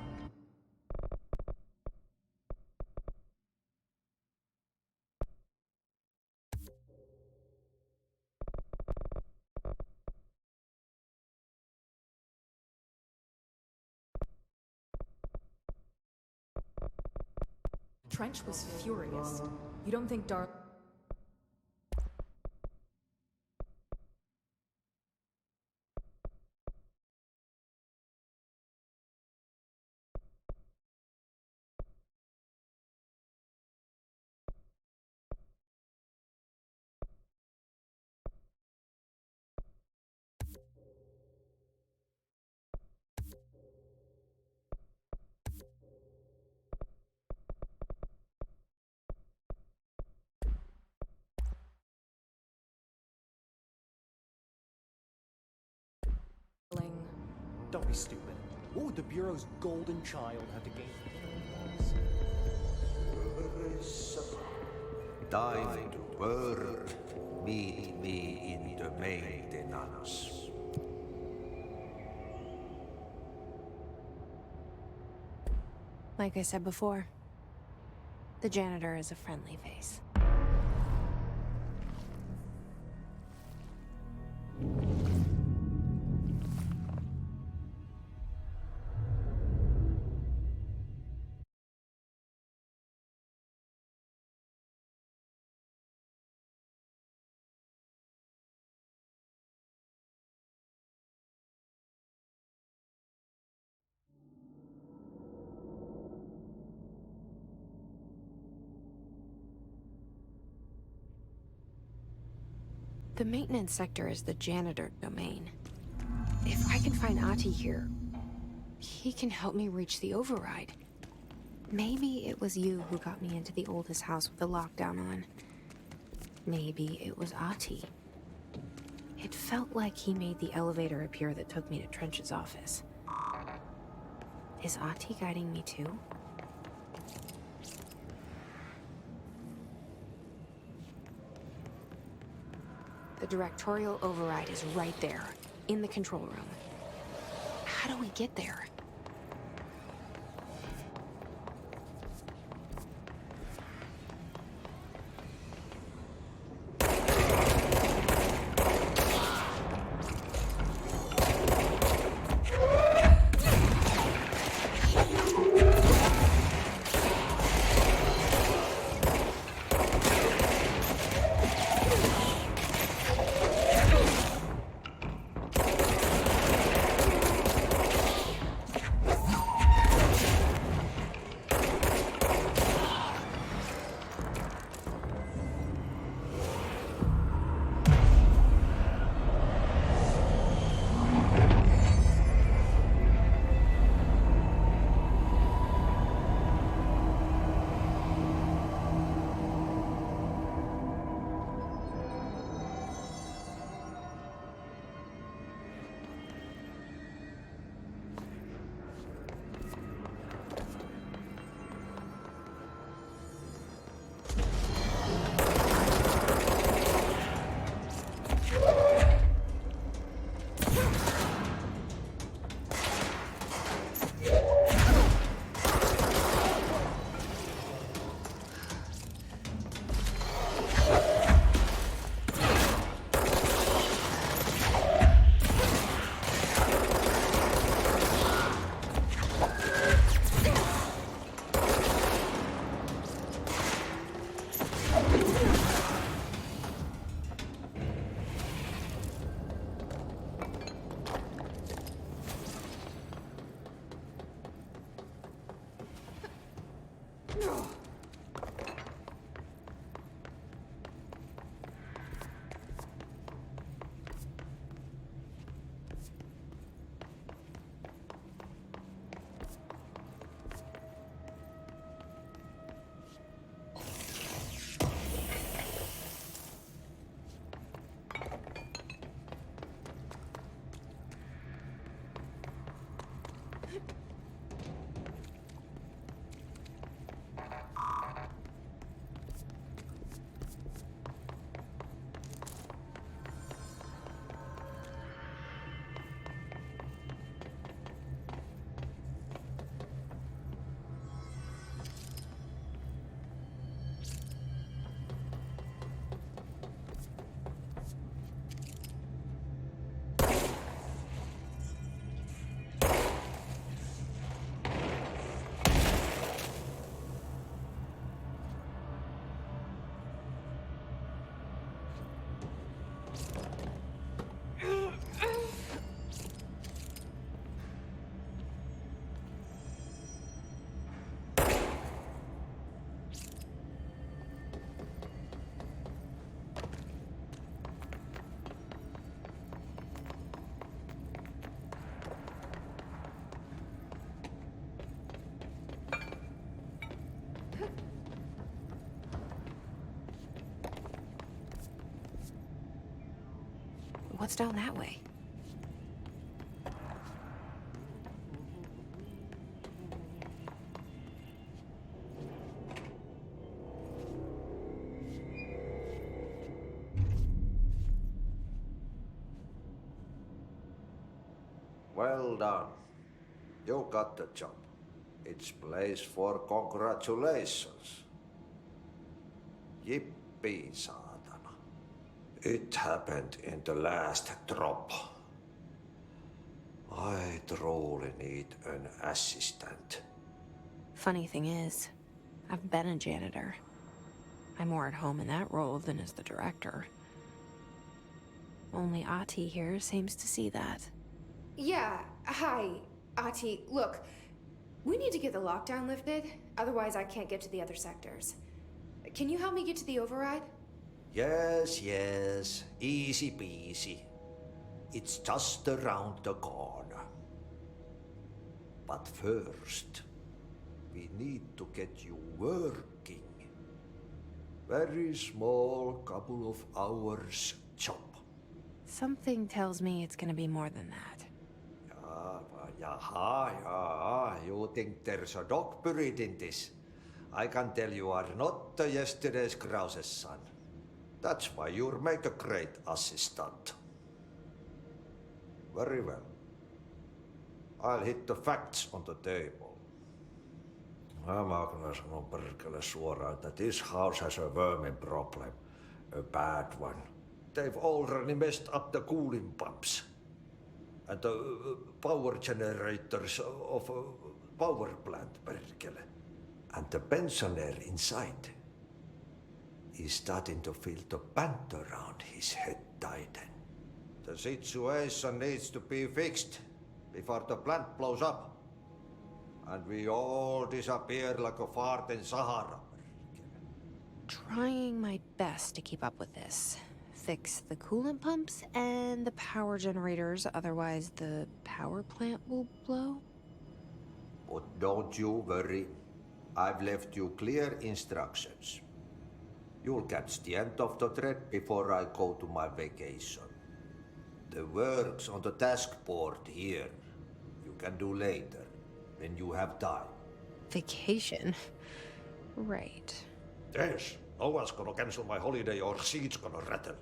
Trench was furious. You don't think Darling... Don't be stupid. What would the Bureau's golden child have to gain? Time to work. Meet me in the maintenance. Like I said before, the janitor is a friendly face. The maintenance sector is the janitor domain. If I can find Ahti here, He can help me reach the override. Maybe it was you who got me into the oldest house with the lockdown on. Maybe it was Ahti. It felt like he made the elevator appear that took me to Trench's office. Is Ahti guiding me too? The directorial override is right there, in the control room. How do we get there? What's down that way? Well done. You got the job. It's place for congratulations. Yippee, saatana. It happened in the last drop. I truly need an assistant. Funny thing is, I've been a janitor. I'm more at home in that role than as the director. Only Ahti here seems to see that. Yeah, hi, Ahti. Look, we need to get the lockdown lifted, otherwise I can't get to the other sectors. Can you help me get to the override? Yes, yes. Easy peasy. It's just around the corner. But first, we need to get you working. Very small, couple of hours job. Something tells me it's gonna be more than that. Yeah. You think there's a dog buried in this? I can tell you are not yesterday's Krause's son. That's why you'll make a great assistant. Very well. I'll hit the facts on the table. Mä kyllä sanon perkele suoraan, että this house has a vermin problem. A bad one. They've already messed up the cooling pumps. And the power generators of a power plant, perkele. And the pensioner inside is starting to feel the pant around his head tighten. The situation needs to be fixed before the plant blows up. And we all disappear like a fart in Sahara. Trying my best to keep up with this. Fix the coolant pumps and the power generators, otherwise the power plant will blow. But don't you worry. I've left you clear instructions. You'll catch the end of the thread before I go to my vacation. The work's on the task board here. You can do later, when you have time. Vacation? Right. Yes, no one's gonna cancel my holiday or seat's gonna rattle.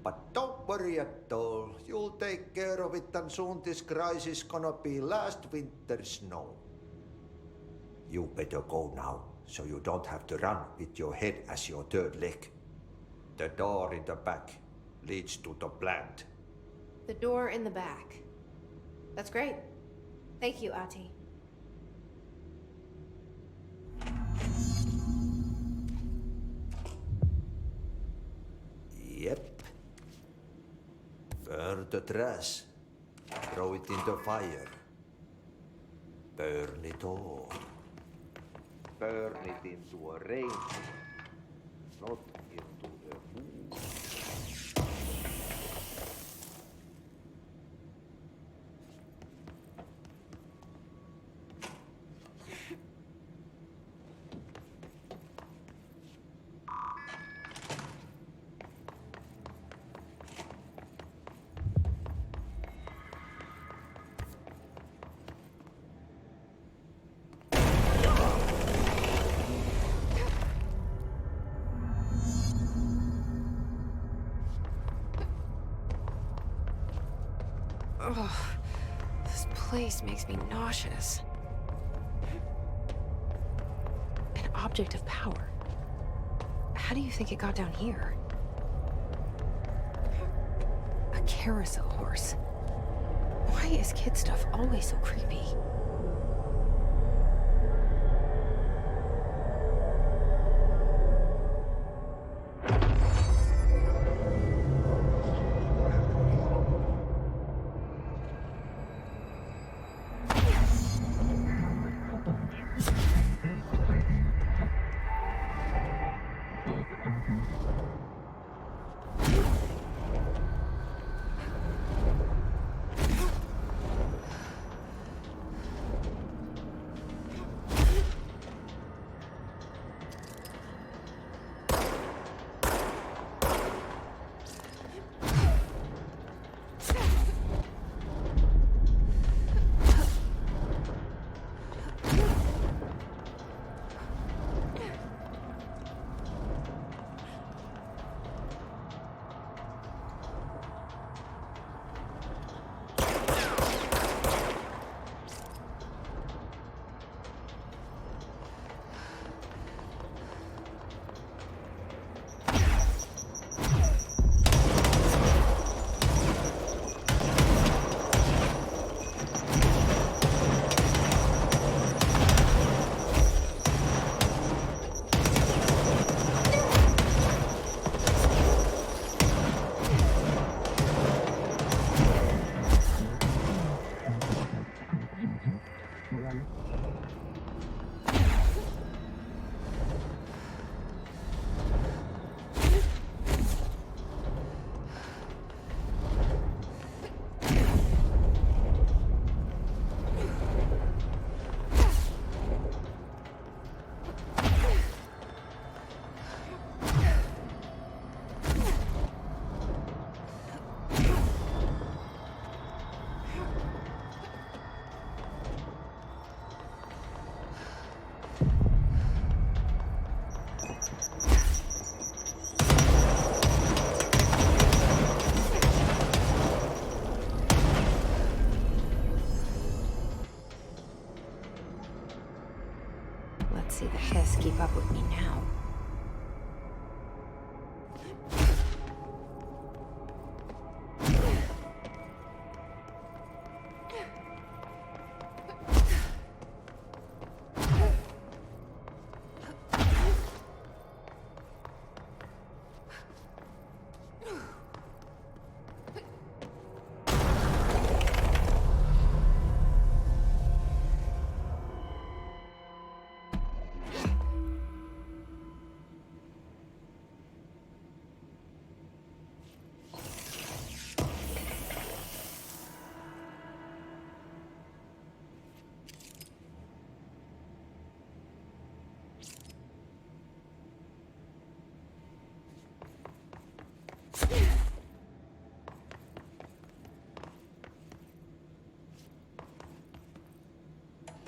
But don't worry at all. You'll take care of it and soon this crisis gonna be last winter's snow. You better go now, so you don't have to run with your head as your third leg. The door in the back leads to the plant. The door in the back. That's great. Thank you, Ati. Yep. Burn the trash. Throw it in the fire. Burn it all. Burn it into a rainbow, not into the moon. Ugh, this place makes me nauseous. An object of power. How do you think it got down here? A carousel horse. Why is kid stuff always so creepy? Let's see the Hiss keep up with me now.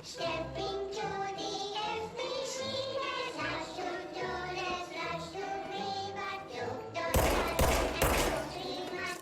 Stepping to the FBC, there's lots to do, there's lots to dream of. Do, do, and dream of.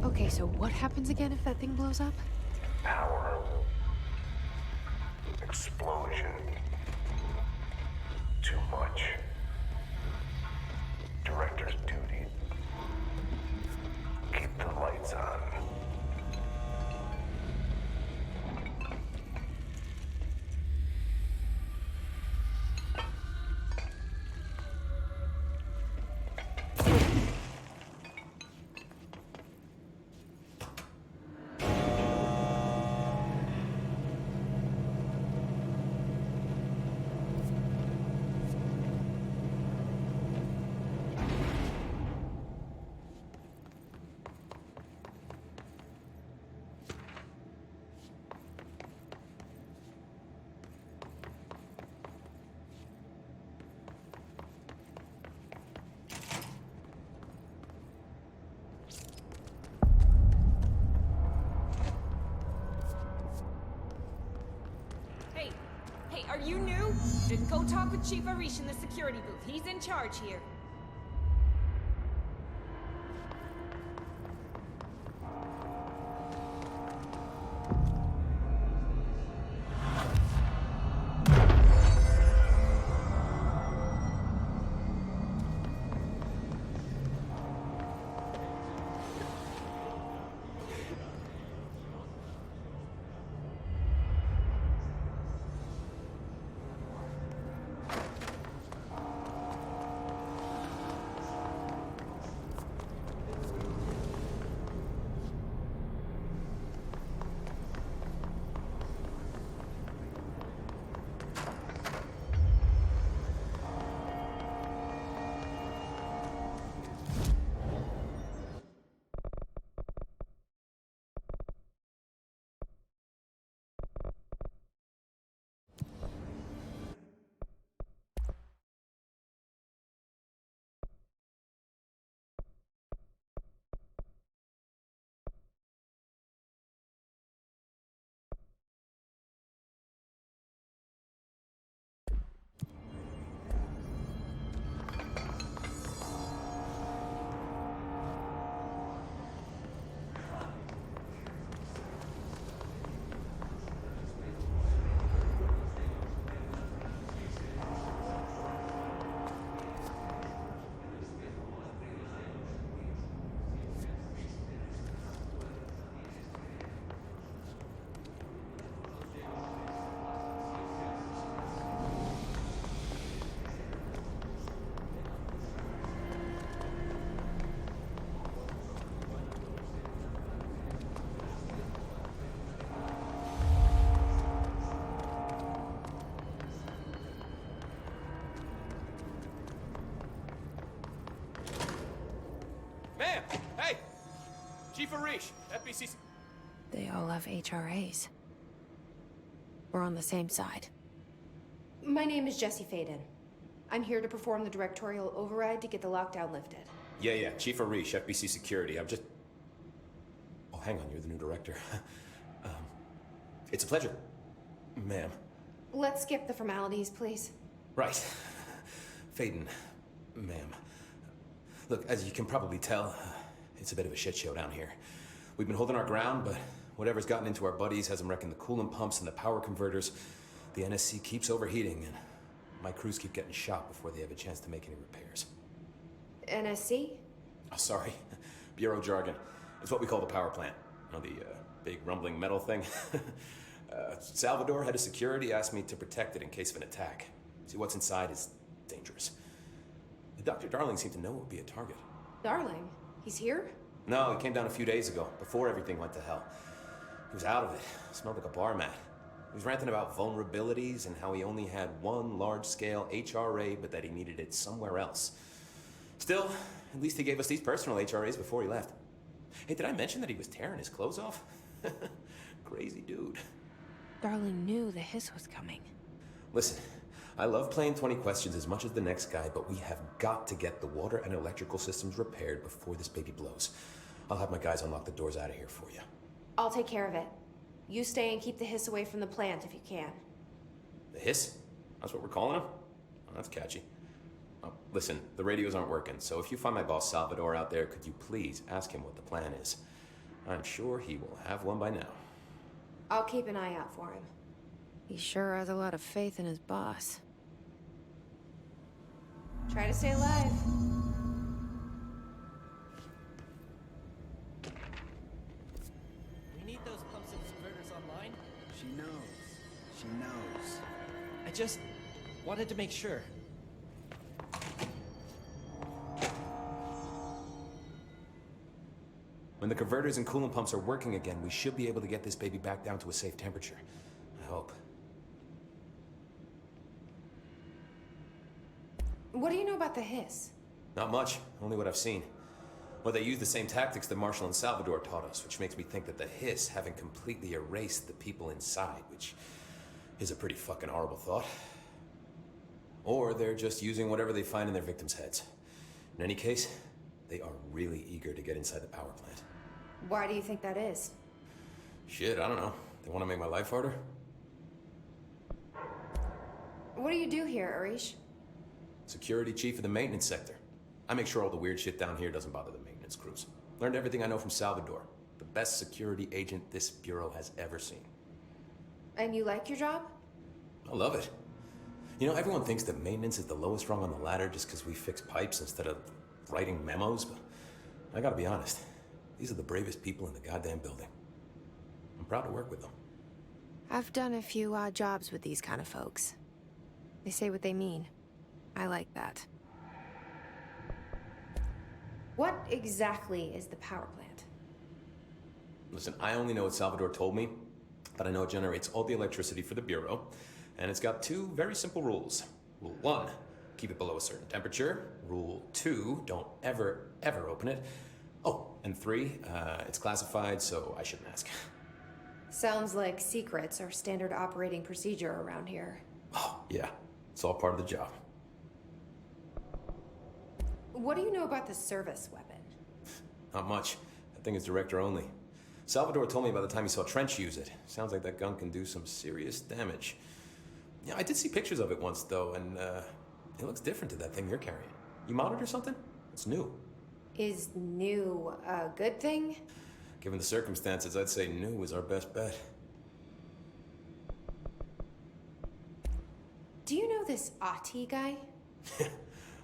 Okay, so what happens again if that thing blows up? Power. Explosion. Too much. Director's duty. Keep the lights on. Hey, are you new? Then go talk with Chief Arish in the security booth. He's in charge here. Chief Arish, FBC... They all have HRAs. We're on the same side. My name is Jesse Faden. I'm here to perform the directorial override to get the lockdown lifted. Yeah, Chief Arish, FBC Security. I'm just... Oh, hang on, you're the new director. It's a pleasure, ma'am. Let's skip the formalities, please. Right. Faden, ma'am. Look, as you can probably tell, it's a bit of a shit show down here. We've been holding our ground, but whatever's gotten into our buddies has them wrecking the coolant pumps and the power converters. The NSC keeps overheating, and my crews keep getting shot before they have a chance to make any repairs. NSC? Oh, sorry. Bureau jargon. It's what we call the power plant. You know, the big rumbling metal thing? Salvador, head of security, asked me to protect it in case of an attack. See, what's inside is dangerous. Dr. Darling seemed to know it would be a target. Darling? He's here? No, he came down a few days ago, before everything went to hell. He was out of it. Smelled like a bar mat. He was ranting about vulnerabilities and how he only had one large-scale HRA, but that he needed it somewhere else. Still, at least he gave us these personal HRAs before he left. Hey, did I mention that he was tearing his clothes off? Crazy dude. Darling knew the hiss was coming. Listen, I love playing 20 questions as much as the next guy, but we have got to get the water and electrical systems repaired before this baby blows. I'll have my guys unlock the doors out of here for you. I'll take care of it. You stay and keep the hiss away from the plant if you can. The hiss? That's what we're calling him? Oh, that's catchy. Oh, listen, the radios aren't working, so if you find my boss Salvador out there, could you please ask him what the plan is? I'm sure he will have one by now. I'll keep an eye out for him. He sure has a lot of faith in his boss. Try to stay alive. We need those pumps and converters online. She knows. She knows. I just wanted to make sure. When the converters and coolant pumps are working again, we should be able to get this baby back down to a safe temperature. I hope. What do you know about the hiss? Not much, only what I've seen. Well, they use the same tactics that Marshall and Salvador taught us, which makes me think that the hiss haven't completely erased the people inside, which is a pretty fucking horrible thought. Or they're just using whatever they find in their victims' heads. In any case, they are really eager to get inside the power plant. Why do you think that is? Shit, I don't know. They want to make my life harder? What do you do here, Arish? Security chief of the maintenance sector. I make sure all the weird shit down here doesn't bother the maintenance crews. Learned everything I know from Salvador. The best security agent this bureau has ever seen. And you like your job? I love it. You know, everyone thinks that maintenance is the lowest rung on the ladder just because we fix pipes instead of writing memos, but I gotta be honest. These are the bravest people in the goddamn building. I'm proud to work with them. I've done a few odd jobs with these kind of folks. They say what they mean. I like that. What exactly is the power plant? Listen, I only know what Salvador told me, but I know it generates all the electricity for the Bureau, and it's got two very simple rules. Rule 1, keep it below a certain temperature. Rule 2, don't ever open it. Oh, and 3, it's classified, so I shouldn't ask. Sounds like secrets are standard operating procedure around here. Oh, yeah. It's all part of the job. What do you know about the service weapon? Not much. That thing is director only. Salvador told me by the time he saw Trench use it. Sounds like that gun can do some serious damage. Yeah, I did see pictures of it once, though, and it looks different to that thing you're carrying. You modded or something? It's new. Is new a good thing? Given the circumstances, I'd say new is our best bet. Do you know this Ati guy?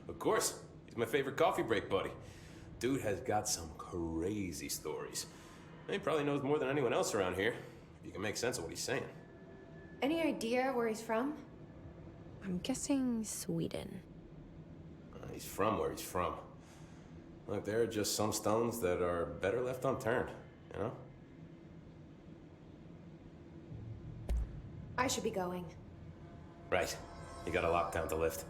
Of course. He's my favorite coffee break buddy. Dude has got some crazy stories. He probably knows more than anyone else around here, if you can make sense of what he's saying. Any idea where he's from? I'm guessing Sweden. He's from where he's from. Look, there are just some stones that are better left unturned, you know? I should be going. Right. You got a lockdown to lift.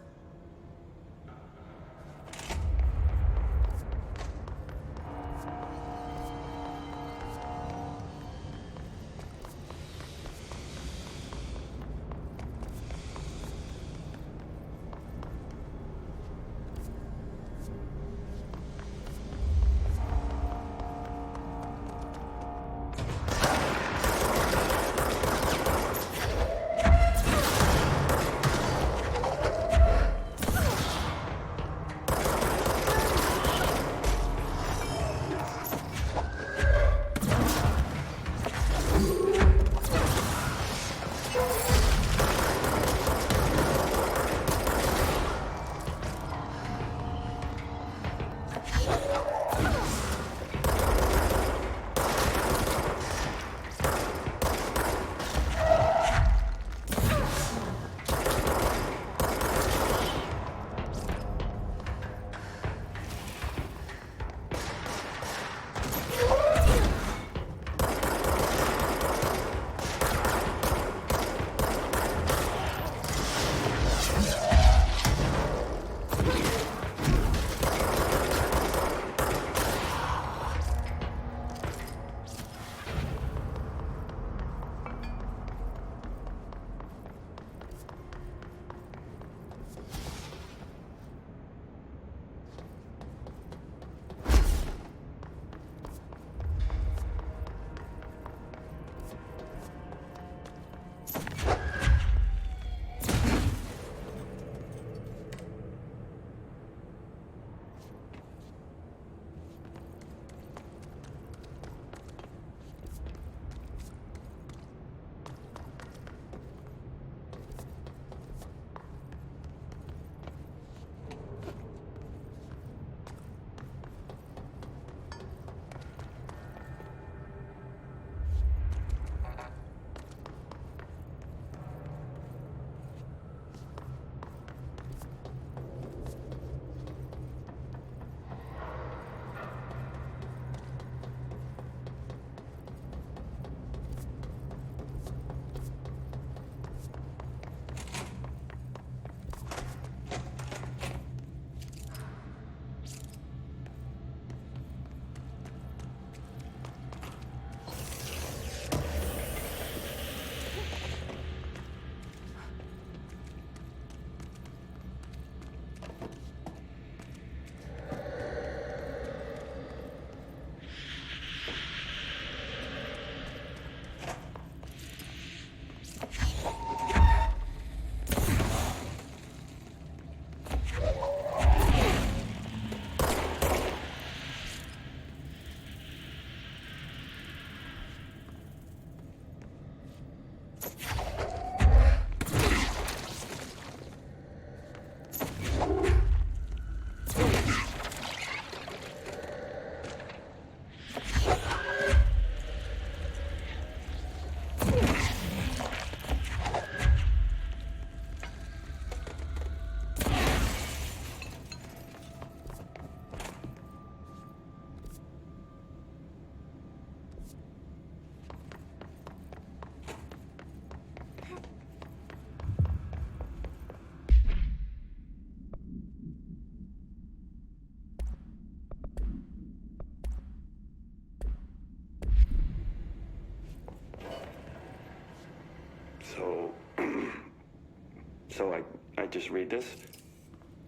So I just read this.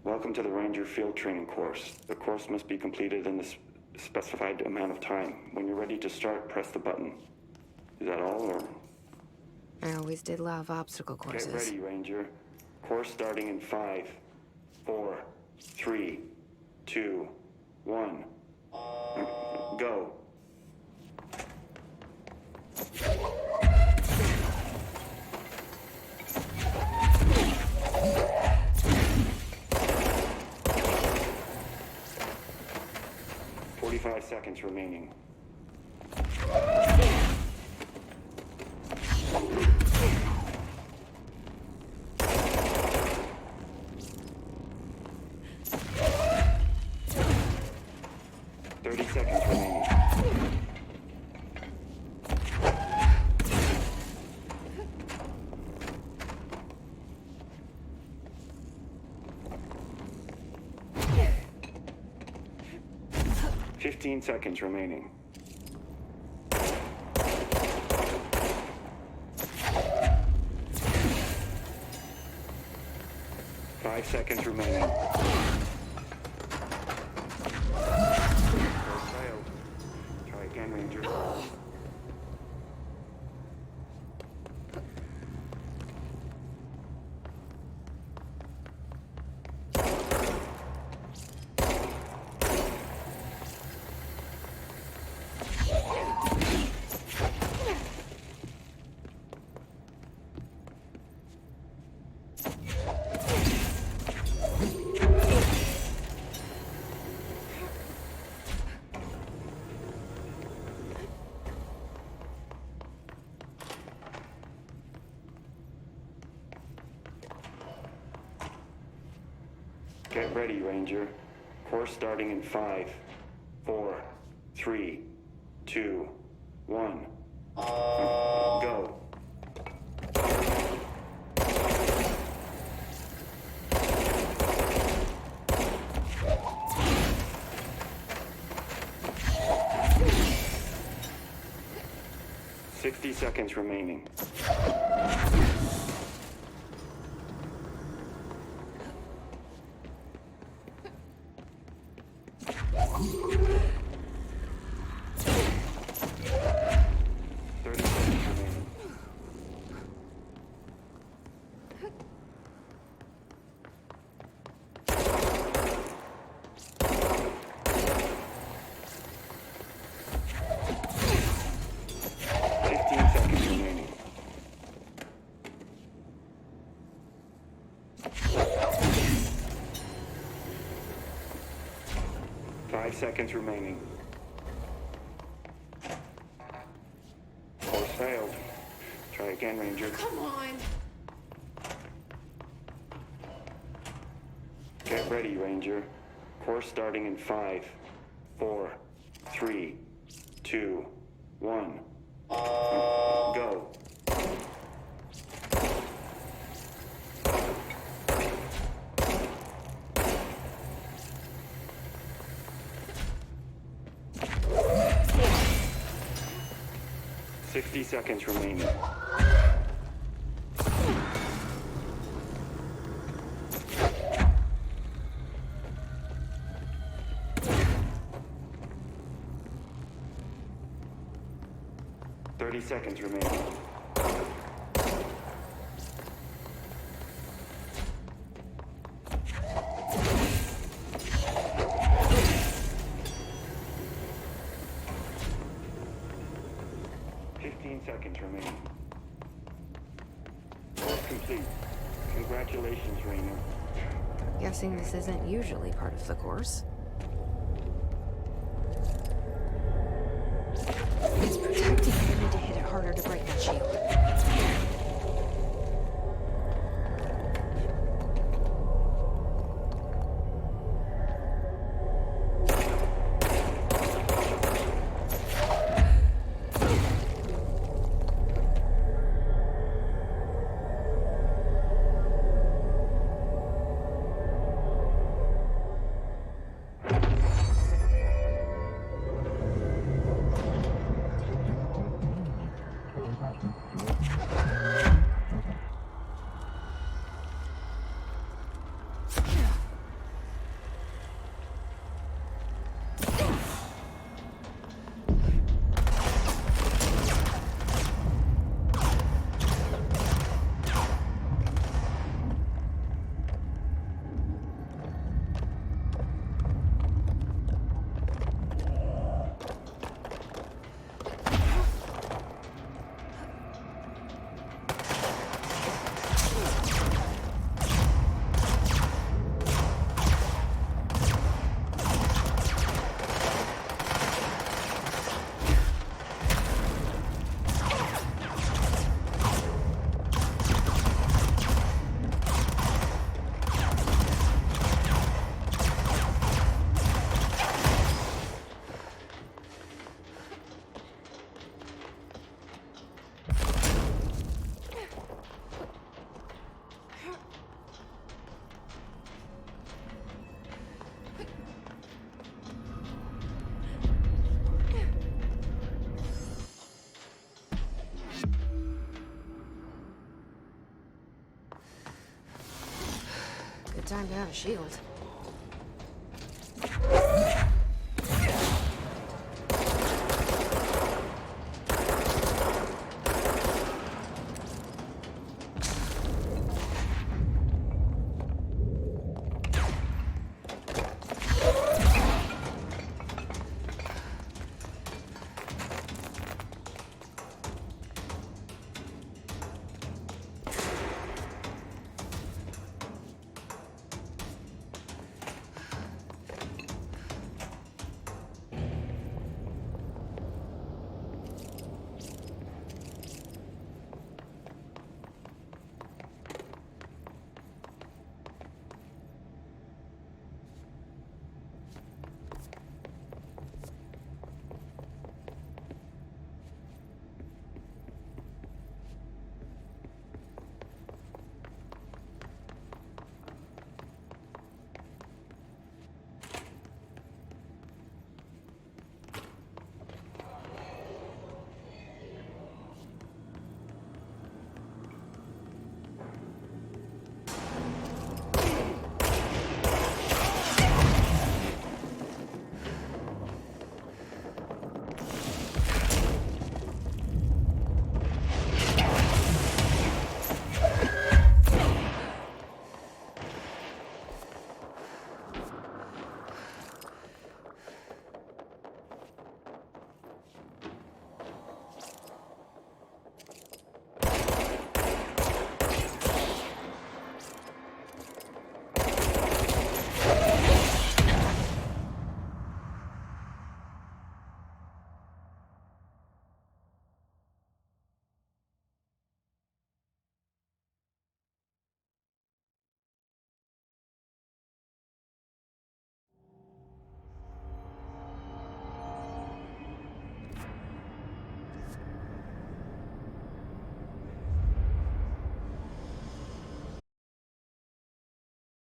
Welcome to the Ranger Field Training course. The course must be completed in the specified amount of time. When you're ready to start, press the button. Is that all, or? I always did love obstacle courses. Get ready, Ranger. Course starting in 5, 4, 3, 2, 1. Go. "45 seconds remaining. Fifteen seconds remaining. 5 seconds remaining. Course failed. Try again, Ranger. Get ready, Ranger. Course starting in 5, 4, 3, 2, 1. Go. "60 seconds remaining. 30 seconds remaining. 15 seconds remaining. 5 seconds remaining. Course failed. Try again, Ranger. Come on! Get ready, Ranger. Course starting in 5, 4, 3, 2, 1. Go. "60 seconds remaining. 30 seconds remaining. 15 seconds remaining. Course complete. Congratulations, Rainer. Guessing this isn't usually part of the course. It's protecting me. I need to hit it harder to break that shield. time to have a shield.